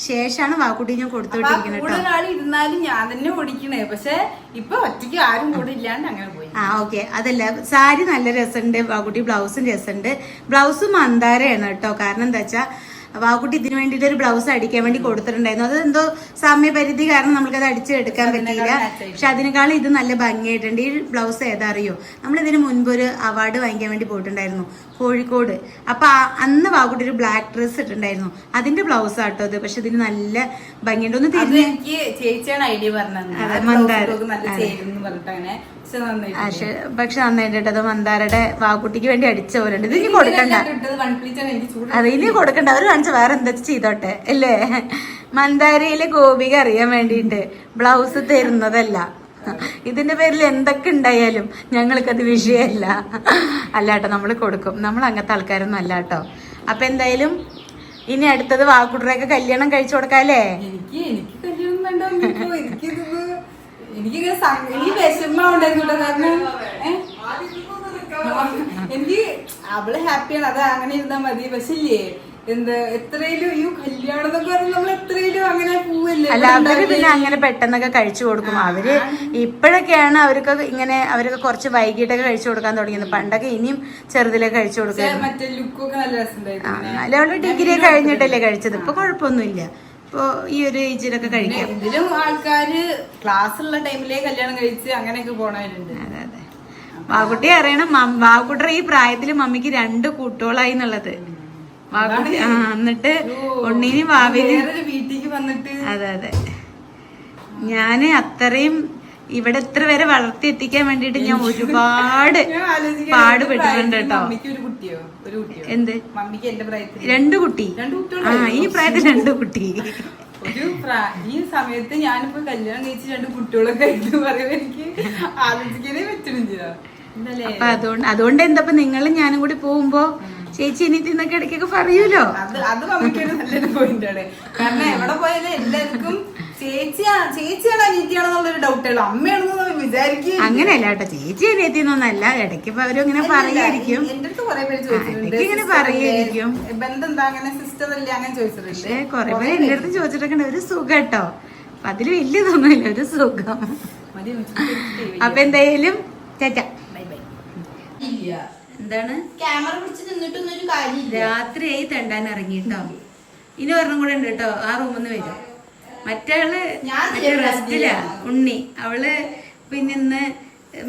ശേഷമാണ് വാക്കുട്ടി ഞാൻ കൊടുത്തുവിട്ടിരിക്കുന്നത് കേട്ടോ. ഇരുന്നാലും ഞാൻ തന്നെ ഓടിക്കണേ. പക്ഷെ ഇപ്പൊ ഒറ്റയ്ക്ക് ആരും കൂടെ ഇല്ലാണ്ട് അങ്ങനെ പോയി. ഓക്കെ. അതല്ല, സാരി നല്ല രസമുണ്ട്. വാക്കുട്ടി ബ്ലൗസും രസമുണ്ട്. ബ്ലൗസും മന്ദാരയാണ് കേട്ടോ. കാരണം എന്താ വെച്ചാ വാക്കുട്ടി ഇതിനു വേണ്ടിട്ട് ഒരു ബ്ലൗസ് അടിക്കാൻ വേണ്ടി കൊടുത്തിട്ടുണ്ടായിരുന്നു. അത് എന്തോ സമയപരിധി കാരണം നമുക്കത് അടിച്ചെടുക്കാൻ പറ്റിയില്ല. പക്ഷെ അതിനേക്കാളും ഇത് നല്ല ഭംഗിയായിട്ടുണ്ട്. ഈ ബ്ലൗസ് ഏതാ അറിയോ? നമ്മളിതിന് മുൻപ് ഒരു അവാർഡ് വാങ്ങിക്കാൻ വേണ്ടി പോയിട്ടുണ്ടായിരുന്നു കോഴിക്കോട്. അപ്പൊ അന്ന് വാക്കുട്ടി ഒരു ബ്ലാക്ക് ഡ്രസ് ഇട്ടുണ്ടായിരുന്നു. അതിന്റെ ബ്ലൗസ് ആട്ടോ അത്. പക്ഷെ ഇതിന് നല്ല ഭംഗിയുണ്ട്. ഒന്ന് തിരിഞ്ഞ് ചേച്ചിയാണ് ഐഡിയ പറഞ്ഞത്. പക്ഷെ നന്നായിട്ട് അത് മന്ദാരയുടെ വാക്കുട്ടിക്ക് വേണ്ടി അടിച്ച പോലെ ഉണ്ട്. ഇത് ഇനി കൊടുക്കണ്ട, അത് ഇനി കൊടുക്കണ്ട. അവര് കാണിച്ച വേറെ എന്താ ചെയ്തോട്ടെ അല്ലേ? മന്ദാരയിലെ ഗോപിക അറിയാൻ വേണ്ടിയിട്ട് ബ്ലൗസ് തരുന്നതല്ല. ഇതിന്റെ പേരിൽ എന്തൊക്കെ ഉണ്ടായാലും ഞങ്ങൾക്കത് വിഷയമല്ല. അല്ലാട്ടോ, നമ്മൾ കൊടുക്കും. നമ്മൾ അങ്ങനത്തെ ആൾക്കാരൊന്നും അല്ല കേട്ടോ. അപ്പൊ എന്തായാലും ഇനി അടുത്തത് വാക്കുട്ടറൊക്കെ കല്യാണം കഴിച്ചു കൊടുക്കാല്ലേ? എനിക്ക് കല്യാണം വേണ്ട. എനിക്ക് വിഷമ ഉണ്ടായിരുന്നു. കാരണം എനിക്ക് അവള് ഹാപ്പിയാണ്, അത് അങ്ങനെ ഇരുന്നാ മതി. പക്ഷെ ഇല്ലേ എന്താ എത്രയിലും ഈ കല്യാണം എന്നൊക്കെ പറഞ്ഞാൽ നമ്മൾ എത്രയിലും അങ്ങനെ പോവല്ലേ. അല്ല, അവര് പിന്നെ അങ്ങനെ പെട്ടെന്നൊക്കെ കഴിച്ചു കൊടുക്കും. അവര് ഇപ്പോഴൊക്കെയാണ് അവർക്ക് ഇങ്ങനെ അവരൊക്കെ കുറച്ച് വൈകിട്ടൊക്കെ കഴിച്ചു കൊടുക്കാൻ തുടങ്ങിയത്. പണ്ടൊക്കെ ഇനിയും ചെറുതിലൊക്കെ കഴിച്ചു കൊടുക്കാൻ. മറ്റേ ലുക്കൊക്കെ നല്ല രസമുണ്ടായിരുന്നു. അല്ല, അവള് ഡിഗ്രി കഴിഞ്ഞിട്ടല്ലേ കഴിച്ചത്. ഇപ്പൊ കുഴപ്പമൊന്നുമില്ല. ഇപ്പൊ ഈ ഒരു ഏജിലൊക്കെ കഴിക്കാം. ഇതിലും ആൾക്കാര് ക്ലാസ്സുള്ള ടൈമിലേ കല്യാണം കഴിച്ച് അങ്ങനെയൊക്കെ പോണവരുണ്ട്. അതെ അതെ. വാക്കുട്ടി അറിയണം, വാക്കുട്ടർ ഈ പ്രായത്തില് മമ്മിക്ക് 2 കൂട്ടോളായി എന്നുള്ളത്. വാക്കുട്ടി എന്നിട്ട് ഉണ്ണീനും വാവിനും വീട്ടിലേക്ക് വന്നിട്ട്. അതെ അതെ. ഞാന് അത്രയും ഇവിടെ ഇത്ര വരെ വളർത്തി എത്തിക്കാൻ വേണ്ടിട്ട് ഞാൻ ഒരുപാട് പാടുപെട്ടിട്ടുണ്ട് കേട്ടോ. എന്ത് 2 കുട്ടി? ഈ പ്രായത്തിൽ 2 കുട്ടി. ഈ സമയത്ത് ഞാനിപ്പോ കല്യാണം കഴിച്ച് 2 കുട്ടികളൊക്കെ ആയിട്ട് പറയുമ്പോ എനിക്ക് ആലോചിക്കാനേ പറ്റണില്ല. അപ്പൊ അതുകൊണ്ട് എന്താ നിങ്ങളും ഞാനും കൂടി പോകുമ്പോ ചേച്ചി എനിക്ക് ഇന്നൊക്കെ ഇടയ്ക്കൊക്കെ പറയൂലോ. അത് മമ്മിക്കൊരു നല്ലൊരു പോയിന്റാണ്. കാരണം എവിടെ പോയാലും എല്ലാവർക്കും ചേച്ചിയാണ് അനിയത്തിയാണെന്നുള്ളൊരു ഡൗട്ടേ ഉള്ളൂ. അമ്മയാണെന്ന് വിചാരിക്കും. അങ്ങനെയല്ല കേട്ടോ, ചേച്ചി അനിയത്തിന്നൊന്നല്ല. ഇടയ്ക്ക് ഇപ്പൊ അവരും ഇങ്ങനെ പറയായിരിക്കും, എന്റെ അടുത്ത് കുറെ പേര് ചോദിച്ചിട്ടുണ്ട് ഇങ്ങനെ പറയായിരിക്കും ബന്ധം എന്താ അങ്ങനെ സിസ്റ്റർ അല്ലേ അങ്ങനെ ചോദിച്ചിട്ടുണ്ട്. പക്ഷെ കൊറേ പേര് എന്റെ അടുത്ത് ചോദിച്ചിട്ടൊക്കെ ഒരു സുഖം കേട്ടോ. അപ്പൊ അതില് വലിയതൊന്നുമില്ല, ഒരു സുഖം. അപ്പൊ എന്തായാലും ചേച്ചാ എന്താണ് ക്യാമറ പിടിച്ച് നിന്നിട്ടൊന്നും ഒരു കാര്യമില്ല. രാത്രിയായി തെണ്ടാൻ ഇറങ്ങിട്ടോ. ഇനി ഒരെണ്ണം കൂടെ ഉണ്ട് കേട്ടോ, ആ റൂമിന്ന് വരും. മറ്റാള് മറ്റേ റെസ്റ്റിലാ ഉണ്ണി. അവള് പിന്നെ ഇന്ന്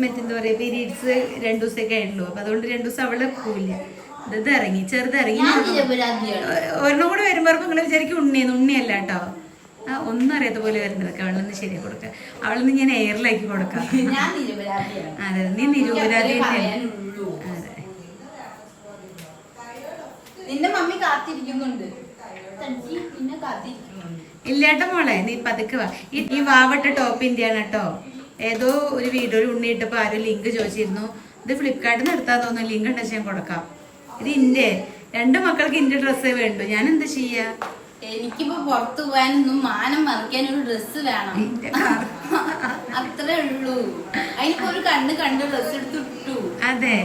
മറ്റെന്താ പറയാ പീരീഡ്സ് 2 ദിവസമൊക്കെ ആയിട്ടുള്ളൂ. അപ്പൊ അതുകൊണ്ട് 2 ദിവസം അവള് പോവില്ല. ഇത് ഇറങ്ങി, ചെറുതിറങ്ങി. ഒരെണ്ണം കൂടെ വരുമ്പോ നിങ്ങള് വിചാരിക്കും ഉണ്ണിയല്ല കേട്ടോ. ഒന്നും അറിയാത്ത പോലെ വരുന്നതൊക്കെ അവളൊന്ന് ശരിയാക്കി കൊടുക്കാം. അവളൊന്ന് ഞാൻ എയറിലാക്കി കൊടുക്കാം. അതെ, നീ നിരപരാധി. അതെ, നിന്റെ മമ്മി കാത്തിരിക്കുന്നുണ്ട്. ഇല്ലാട്ടോ മോളെ, നീ പതുക്കെ വാ. ഈ വാവട്ട ടോപ്പിന്റെ ആണ് കേട്ടോ. ഏതോ ഒരു വീഡിയോ ഉണ്ണി ഇട്ടപ്പോ ആരും ലിങ്ക് ചോദിച്ചിരുന്നു. ഇത് ഫ്ലിപ്കാർട്ടിൽ നിന്ന് എടുത്താൽ തോന്നുന്നു. ലിങ്ക് ഉണ്ടെന്ന് ഞാൻ കൊടുക്കാം. ഇത് ഇന്റെ 2 മക്കൾക്ക് ഇന്റെ ഡ്രസ്സേ വേണ്ടു. ഞാൻ എന്താ ചെയ്യാ? എനിക്കിപ്പോ പുറത്തു പോകാനൊന്നും മാനം മറിക്കാൻ ഒരു ഡ്രസ്സ് വേണം. അത്രേ ഉള്ളൂ. അതിനിപ്പോ ഒരു കണ്ട് ഡ്രസ്സ് എടുത്തിട്ടു. അതെ,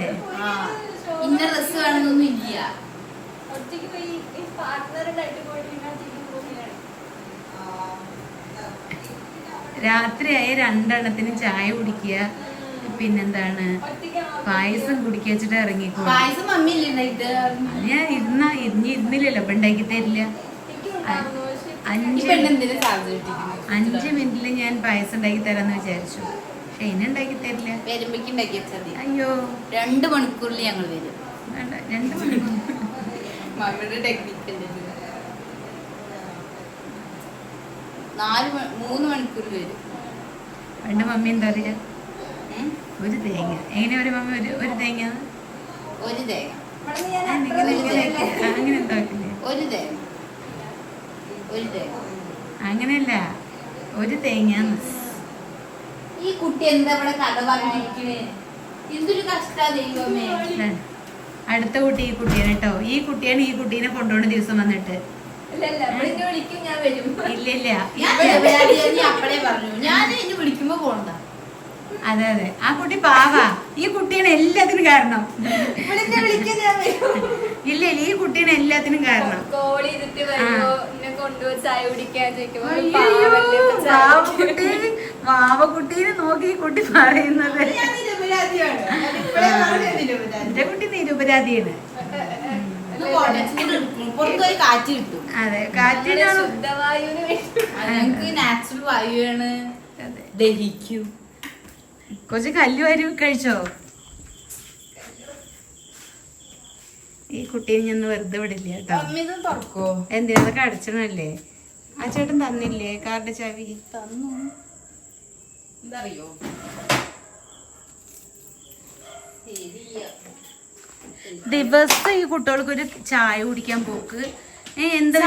ഇന്ന ഡ്രസ്സ് വേണമെന്നൊന്നും ഇല്ല. രാത്രിയായ 2 എണ്ണത്തിന് ചായ കുടിക്കുക, പിന്നെന്താണ് പായസം കുടിക്കുക വെച്ചിട്ട് ഇറങ്ങിക്കോ. പായസം മമ്മി ഞാൻ ഇരുന്നില്ലല്ലോ. അപ്പൊ ഉണ്ടാക്കി തരില്ല. 5 മിനിറ്റില് ഞാൻ പായസം ഉണ്ടാക്കി തരാന്ന് വിചാരിച്ചു. പക്ഷെ ഇനി ഉണ്ടാക്കി തരില്ല. അയ്യോ, 2 മണിക്കൂറിൽ ഞങ്ങൾ വരും. വേണ്ട, 2 മണിക്കൂർ മമ്മിയുടെ ടെക്നിക്ക് 3 മണിക്കൂർ വരും. പണ്ട് മമ്മി എന്താ പറയാ, ഒരു തേങ്ങ. എങ്ങനെ ഒരു മമ്മി ഒരു തേങ്ങ അങ്ങനെ എന്താ അങ്ങനെയല്ല, ഒരു തേങ്ങ. ഈ കുട്ടി എന്താ ഇവിടെ കഥ പറഞ്ഞിരിക്കണേ? എന്തൊരു കഷ്ടാ ദൈവമേ. അടുത്ത കുട്ടി ഈ കുട്ടിയാണ് കേട്ടോ. ഈ കുട്ടിയാണ് ഈ കുട്ടീനെ കൊണ്ടുപോകുന്ന ദിവസം വന്നിട്ട്. ഇല്ലില്ല, അപ്പഴേ പറഞ്ഞു ഞാൻ എന്നെ വിളിക്കുമ്പോ പോണ്ട. അതെ, ആ കുട്ടി പാവാ. ഈ കുട്ടിയാണ് എല്ലാത്തിനും കാരണം. ഇല്ല, ഈ കുട്ടിയാണ് എല്ലാത്തിനും കാരണം. വാവക്കുട്ടീനെ നോക്കി ഈ കുട്ടി പറയുന്നത് എന്റെ കുട്ടി നിരപരാധിയാണ്. കാറ്റ് കിട്ടും. അതെ, കാറ്റിന് നാച്ചുറൽ വായുവാണ്. ദഹിക്കൂ. കുറച്ച് കല്ല് വാരി കഴിച്ചോ? ഈ കുട്ടീനെ ഞാൻ വെറുതെ വിടില്ല കേട്ടോ. തുറക്കോ? എന്തിനാ, അതൊക്കെ അടച്ചണല്ലേ. ആ ചേട്ടൻ തന്നില്ലേ കാറിന്റെ ചാവി? തന്നു. എന്തറിയോ, ദിവസം ഈ കുട്ടികൾക്കൊരു ചായ കുടിക്കാൻ പോക്ക്. എന്താ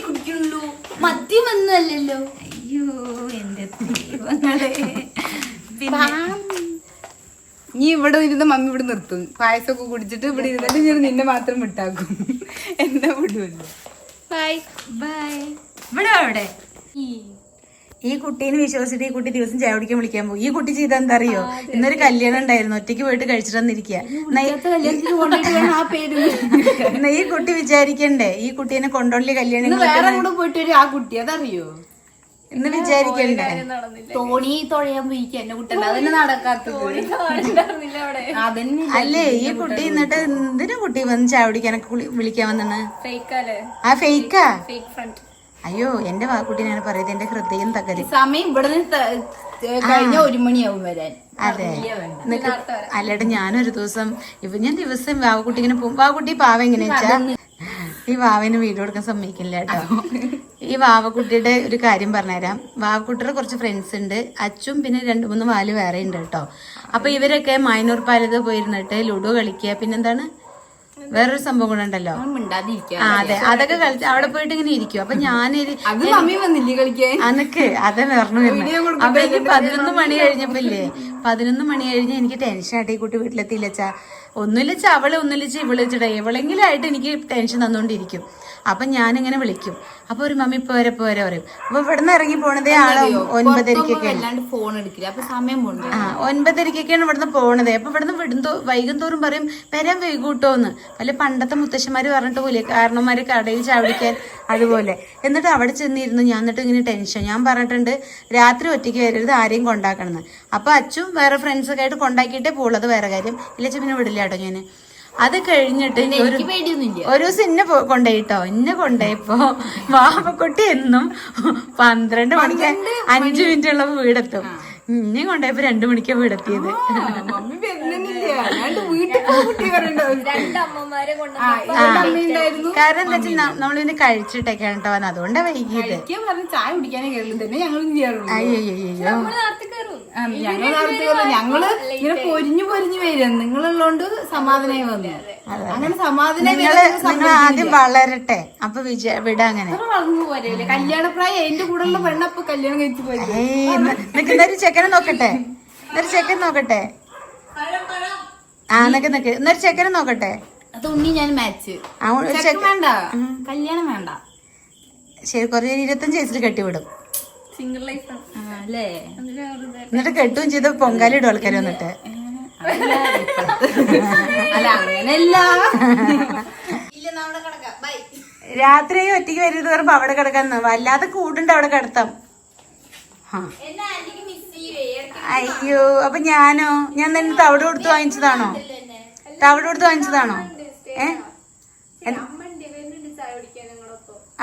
കുടിക്കുള്ളൂ, മദ്യമൊന്നുമല്ലല്ലോ. അയ്യോ എന്റെ ദൈവങ്ങളെ. നീ ഇവിടെ ഇരുന്ന് മമ്മി ഇവിടെ നിർത്തും. പായസമൊക്കെ കുടിച്ചിട്ട് ഇവിടെ ഇരുന്നിട്ട് ഞാൻ നിന്നെ മാത്രം വിട്ടാക്കും. എന്താ വിടുമല്ലോ. Bye bye. ഇവിടെ അവിടെ ഈ കുട്ടീനെ വിശ്വസിച്ചിട്ട് ഈ കുട്ടി ദിവസം ചായ കുടിക്കാൻ വിളിക്കാൻ പോകും. ഈ കുട്ടി ചെയ്താ എന്താ അറിയോ? ഇന്നൊരു കല്യാണം ഉണ്ടായിരുന്നു, ഒറ്റയ്ക്ക് പോയിട്ട് കഴിച്ചിട്ട് വന്നിരിക്കുക. എന്നാ ഈ കുട്ടി വിചാരിക്കണ്ടേ ഈ കുട്ടീനെ കൊണ്ടോളി കല്യാണം പോയിട്ട് ആ കുട്ടി അതറിയോ ഇന്ന് വിചാരിക്കണ്ടേ? തോണി തുഴയാൻ പോയിക്ക് എന്നെ കുട്ടി അതന്നെ നടക്കാത്തത്. അല്ലേ ഈ കുട്ടി എന്നിട്ട് എന്തിനാ കുട്ടി വന്ന് ചായ കുടിക്കാനൊക്കെ വിളിക്കാൻ വന്നാണ്? ആ ഫേക്കാ? അയ്യോ എന്റെ വാക്കുട്ടിനെ പറയുന്നത് എന്റെ ഹൃദയം തകരും. സമയം ഇവിടെ കഴിഞ്ഞ 1 മണിയാവും വരാൻ. അതെ, അല്ലേട്ടാ ഞാനൊരു ദിവസം ഞാൻ ദിവസം വാവക്കുട്ടി ഇങ്ങനെ പോകും. വാവക്കുട്ടി പാവ എങ്ങനെ വെച്ചാ ഈ വാവന് വീഡിയോ കൊടുക്കാൻ സമ്മതിക്കില്ല കേട്ടോ. ഈ വാവക്കുട്ടിയുടെ ഒരു കാര്യം പറഞ്ഞുതരാം. വാവക്കുട്ടിയുടെ കുറച്ച് ഫ്രണ്ട്സ് ഉണ്ട്, അച്ചും പിന്നെ 2-3 വാല് വേറെ ഉണ്ട് കേട്ടോ. അപ്പൊ ഇവരൊക്കെ മൈനൂർ പാലത്ത് പോയിരുന്നിട്ട് ലുഡോ കളിക്കുക, പിന്നെന്താണ് വേറൊരു സംഭവം കൂടെ ഉണ്ടല്ലോ. ആ അതെ, അതൊക്കെ കളിച്ച് അവിടെ പോയിട്ട് ഇങ്ങനെ ഇരിക്കും. അപ്പൊ അനക്ക് അതെ പറഞ്ഞു. അപ്പൊ എനിക്ക് 11 മണി കഴിഞ്ഞപ്പോ ഇല്ലേ, 11 മണി കഴിഞ്ഞ് എനിക്ക് ടെൻഷൻ ആയിട്ട് ഈ കുട്ടി വീട്ടിലെത്തിയില്ലച്ചാ. ഒന്നുമില്ലച്ചാ അവളെ, ഒന്നുമില്ലച്ചാ ഇവള് വെച്ചിട്ട് എവളെങ്കിലും ആയിട്ട് എനിക്ക് ടെൻഷൻ തന്നോണ്ടിരിക്കും. അപ്പൊ ഞാനിങ്ങനെ വിളിക്കും. അപ്പൊ ഒരു മമ്മി പോരെ പോരെ പറയും. അപ്പൊ ഇവിടുന്ന് ഇറങ്ങി പോണതേ ആളെ 9:30-ക്കൊക്കെയാണ്. ഫോൺ എടുക്കില്ല, അപ്പൊ സമയം പോകണ്ടേ. 9:30-ക്കൊക്കെയാണ് ഇവിടുന്ന് പോണത്. അപ്പൊ ഇവിടുന്ന് വൈകും തോറും പറയും വരാൻ വൈകൂട്ടോന്ന്. വല്ല പണ്ടത്തെ മുത്തശ്ശന്മാര് പറഞ്ഞിട്ട് പോലെ കാരണന്മാര് കടയിൽ ചാവിടിക്കാൻ അതുപോലെ. എന്നിട്ട് അവിടെ ചെന്നിരുന്നു ഞാൻ. എന്നിട്ട് ഇങ്ങനെ ടെൻഷൻ. ഞാൻ പറഞ്ഞിട്ടുണ്ട് രാത്രി ഒറ്റയ്ക്ക് വരരുത്, ആരെയും കൊണ്ടാക്കണമെന്ന്. അപ്പൊ അച്ഛൻ വേറെ ഫ്രണ്ട്സൊക്കെ ആയിട്ട് കൊണ്ടാക്കിയിട്ടേ പോകുള്ളൂ, അത് വേറെ കാര്യം. ഇല്ലച്ച പിന്നെ വിടില്ല കേട്ടോ ഞാന്. അത് കഴിഞ്ഞിട്ട് ഒരു ദിവസം ഇന്നെ കൊണ്ടുപോയിട്ടോ. ഇന്നെ കൊണ്ടുപോയപ്പോ വാപ്പക്കുട്ടി എന്നും 12 മണിക്ക് 5 മിനിറ്റ് ഉള്ള വീടെത്തും. ഇന്നെ കൊണ്ടുപോയപ്പോ 2 മണിക്കാണ് വീടെത്തിയത്. കാരണം എന്താ വെച്ചാൽ നമ്മളിതിന് കഴിച്ചിട്ടൊക്കെയാണ് കേട്ടോ വന്നത്, അതുകൊണ്ടാ വൈകിയത്. ചായ കുടിക്കാനേ കേറില്ല, അയ്യോ ഞങ്ങള് ഇങ്ങനെ പൊരിഞ്ഞു വരും. നിങ്ങളുള്ളോണ്ട് സമാധാനമായി വന്നു. അങ്ങനെ സമാധാനം നിങ്ങൾ ആദ്യം വളരട്ടെ, അപ്പൊ വിടാ. അങ്ങനെ കല്യാണപ്രായം എന്റെ കൂടെ ഉള്ള പെണ്ണപ്പൊ കല്യാണം കഴിച്ചു പോയി. എന്നൊരു ചെക്കനെ നോക്കട്ടെ, എന്നൊരു ചെക്കൻ നോക്കട്ടെ. എന്നൊരു ചെക്കനെ നോക്കട്ടെ. അത് ഉണ്ണി ഞാൻ മാച്ച് വേണ്ട, കല്യാണം വേണ്ട. ശരി, കുറേ 25 വയസ്സിൽ കെട്ടിവിടും. സിംഗിൾ ലൈഫ് അല്ലേ? എന്നിട്ട് കെട്ടുകയും ചെയ്ത് പൊങ്കാലിടും ആൾക്കാർ വന്നിട്ട്. അല്ല അങ്ങനെയല്ല. രാത്രി ഒറ്റയ്ക്ക് വരരുത് പറയുമ്പോ അവിടെ കിടക്കാന്ന് വല്ലാതെ കൂടുണ്ട് അവിടെ കിടത്താം. അയ്യോ, അപ്പൊ ഞാനോ? ഞാൻ തന്നെ തവിട് കൊടുത്ത് വാങ്ങിച്ചതാണോ?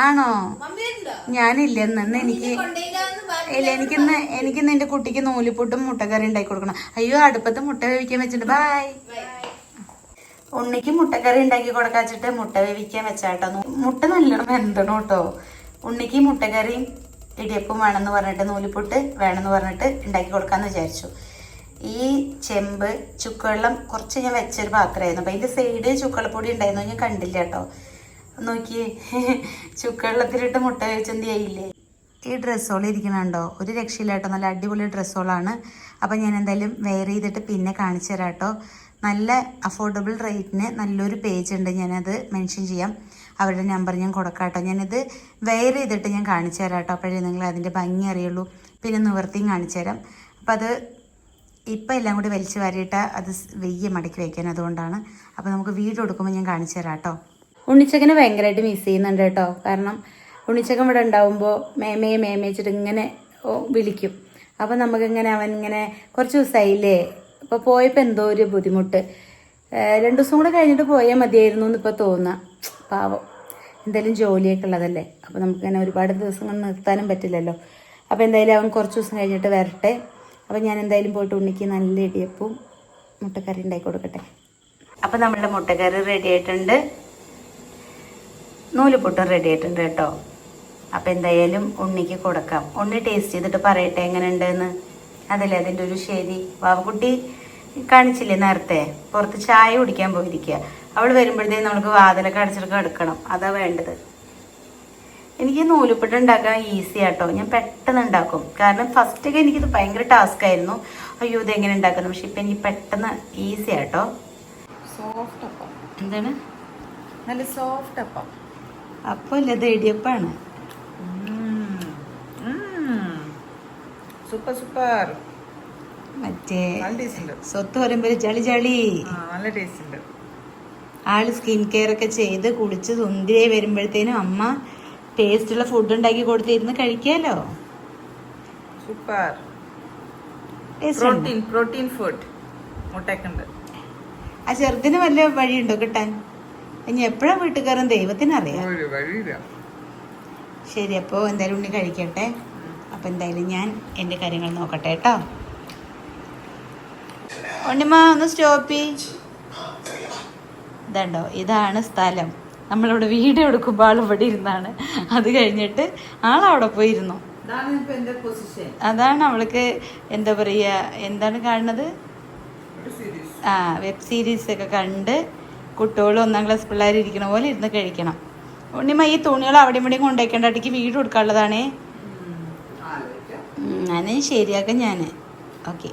ആണോ? ഞാനില്ല ഇന്ന്. എനിക്കിന്ന് എന്റെ കുട്ടിക്ക് നൂലിപ്പുട്ടും മുട്ടക്കറി ഉണ്ടാക്കി കൊടുക്കണം. അയ്യോ, അടുപ്പത്ത് മുട്ട വേവിക്കാൻ വെച്ചിട്ടുണ്ട്. ബായ്. ഉണ്ണിക്ക് മുട്ടക്കറി ഉണ്ടാക്കി കൊടുക്കാച്ചിട്ട് മുട്ട വേവിക്കാൻ വെച്ചാട്ടോ. മുട്ട നല്ലോണം വെന്തണം കേട്ടോ. ഉണ്ണിക്ക് മുട്ടക്കറിയും ഇടിയപ്പം വേണമെന്ന് പറഞ്ഞിട്ട്, നൂലിപ്പുട്ട് വേണമെന്ന് പറഞ്ഞിട്ട് ഉണ്ടാക്കി കൊടുക്കാന്ന് വിചാരിച്ചു. ഈ ചെമ്പ് ചുക്കുവെള്ളം കുറച്ച് ഞാൻ വെച്ചൊരു പാത്രമായിരുന്നു. അപ്പം അതിൻ്റെ സൈഡ് ചുക്കുവെള്ളപ്പൊടി ഉണ്ടായിരുന്നു, ഞാൻ കണ്ടില്ല കേട്ടോ. നോക്കി ചുക്കുവെള്ളത്തിലിട്ട് മുട്ട വേവിച്ചെന്ത് ചെയ്യില്ലേ. ഈ ഡ്രസ്സോളം ഇരിക്കണുണ്ടോ, ഒരു രക്ഷയില്ല കേട്ടോ. നല്ല അടിപൊളി ഡ്രസ്സോളാണ്. അപ്പം ഞാൻ എന്തായാലും വെയർ ചെയ്തിട്ട് പിന്നെ കാണിച്ചു തരാം കേട്ടോ. നല്ല അഫോർഡബിൾ റേറ്റിന് നല്ലൊരു പേജ് ഉണ്ട്, ഞാനത് മെൻഷൻ ചെയ്യാം. അവരുടെ നമ്പർ ഞാൻ കൊടുക്കാം കേട്ടോ. ഞാനിത് വെയർ ചെയ്തിട്ട് ഞാൻ കാണിച്ചു തരാം കേട്ടോ. അപ്പോഴേ നിങ്ങൾ അതിൻ്റെ ഭംഗി അറിയുള്ളൂ. പിന്നെ നിവർത്തിയും കാണിച്ചു തരാം. അപ്പം അത് ഇപ്പം എല്ലാം കൂടി വലിച്ചു വാരിയിട്ട് അത് വെയ്യ മടക്കി വയ്ക്കാൻ, അതുകൊണ്ടാണ്. അപ്പോൾ നമുക്ക് വീഡിയോ എടുക്കുമ്പോൾ ഞാൻ കാണിച്ചു തരാം കേട്ടോ. ഉണ്ണിച്ചക്കനെ ഭയങ്കരമായിട്ട് മിസ് ചെയ്യുന്നുണ്ട് കേട്ടോ. കാരണം ഉണ്ണിച്ചക്കൻ ഇവിടെ ഉണ്ടാവുമ്പോൾ മേമേച്ചിട്ട് ഇങ്ങനെ വിളിക്കും. അപ്പോൾ നമുക്കിങ്ങനെ അവൻ ഇങ്ങനെ കുറച്ച് ദിവസമായില്ലേ, ഇപ്പോൾ പോയപ്പോൾ എന്തോ ഒരു ബുദ്ധിമുട്ട്. 2 ദിവസം കൂടെ കഴിഞ്ഞിട്ട് പോയാൽ മതിയായിരുന്നു എന്നിപ്പോൾ തോന്നുക. പാവം, എന്തായാലും ജോലിയൊക്കെ ഉള്ളതല്ലേ. അപ്പോൾ നമുക്കിങ്ങനെ ഒരുപാട് ദിവസങ്ങൾ നിർത്താനും പറ്റില്ലല്ലോ. അപ്പോൾ എന്തായാലും അവൻ കുറച്ച് ദിവസം കഴിഞ്ഞിട്ട് വരട്ടെ. അപ്പോൾ ഞാൻ എന്തായാലും പോയിട്ട് ഉണ്ണിക്ക് നല്ല ഇടിയപ്പവും മുട്ടക്കറി ഉണ്ടാക്കി കൊടുക്കട്ടെ. അപ്പോൾ നമ്മളുടെ മുട്ടക്കറി റെഡി ആയിട്ടുണ്ട്, നൂലുപുട്ടും റെഡി ആയിട്ടുണ്ട് കേട്ടോ. അപ്പം എന്തായാലും ഉണ്ണിക്ക് കൊടുക്കാം. ഉണ്ണി ടേസ്റ്റ് ചെയ്തിട്ട് പറയട്ടെ എങ്ങനെ ഉണ്ടെന്ന്. അതല്ലേ അതിൻ്റെ ഒരു ശരി. വാവക്കുട്ടി കാണിച്ചില്ലേ നേരത്തെ, പുറത്ത് ചായ കുടിക്കാൻ പോയിരിക്കുക. അവൾ വരുമ്പോഴത്തേക്കും നമുക്ക് വാതിലൊക്കെ അടച്ചിട്ട് എടുക്കണം, അതാ വേണ്ടത്. എനിക്ക് നൂലുപുട്ട് ഉണ്ടാക്കാൻ ഈസി ആട്ടോ. ഞാൻ പെട്ടെന്ന് ഉണ്ടാക്കും. കാരണം ഫസ്റ്റൊക്കെ എനിക്കിത് ഭയങ്കര ടാസ്ക് ആയിരുന്നു. അയ്യോ ഇതെങ്ങനെ ഉണ്ടാക്കുന്നത്. പക്ഷെ ഇപ്പം എനിക്ക് പെട്ടെന്ന് ഈസി ആട്ടോ. സോഫ്റ്റ് അപ്പം. എന്താണ്? നല്ല സോഫ്റ്റ് അപ്പം. അപ്പം അല്ല, ഇത് ഇടിയപ്പാണ്. Super super. മറ്റേ സ്വത്ത് പറയുമ്പോൾ ചളി നല്ല ടേസ്റ്റ് ഉണ്ട്. ആള് സ്കിൻ കെയർ ഒക്കെ ചെയ്ത് കുളിച്ച് സുന്ദരിയായി വരുമ്പോഴത്തേനും അമ്മ ടേസ്റ്റുള്ള ഫുഡ് ഉണ്ടാക്കി കൊടുത്തിരുന്ന് കഴിക്കാലോ. സൂപ്പർ പ്രോട്ടീൻ ഫുഡ് മുട്ടക്കുണ്ട്. ആ ചെറുതിന് വല്ല വഴിയുണ്ടോ കിട്ടാൻ? ഇനി എപ്പോഴാ വീട്ടിൽ കയറും ദൈവത്തിനറിയാം. ശരി, അപ്പോൾ എന്തായാലും ഉണ്ണി കഴിക്കട്ടെ. അപ്പം എന്തായാലും ഞാൻ എൻ്റെ കാര്യങ്ങൾ നോക്കട്ടെ കേട്ടോ. ഉണ്ണിമ്മ ഒന്ന് സ്റ്റോപ്പ്. ഇതുണ്ടോ, ഇതാണ് സ്ഥലം. നമ്മളിവിടെ വീഡിയോ എടുക്കുമ്പോൾ ആൾ ഇവിടെ ഇരുന്നാണ്. അത് കഴിഞ്ഞിട്ട് ആളവിടെ പോയി ഇരുന്നു. അതാണ് അവൾക്ക് എന്താ പറയുക, എന്താണ് കാണുന്നത്, വെബ് സീരീസ് ഒക്കെ കണ്ട് കുട്ടികൾ 1ാം ക്ലാസ് പിള്ളേർ ഇരിക്കണ പോലെ ഇരുന്ന് കഴിക്കണം. ഉണ്ണിമ്മ ഈ തുണികൾ അവിടെ ഇവിടെയും കൊണ്ടുവയ്ക്കേണ്ട, അടിക്ക് വീട് കൊടുക്കാനുള്ളതാണേ. ഞാൻ ശരിയാക്കാം ഞാൻ. ഓക്കെ.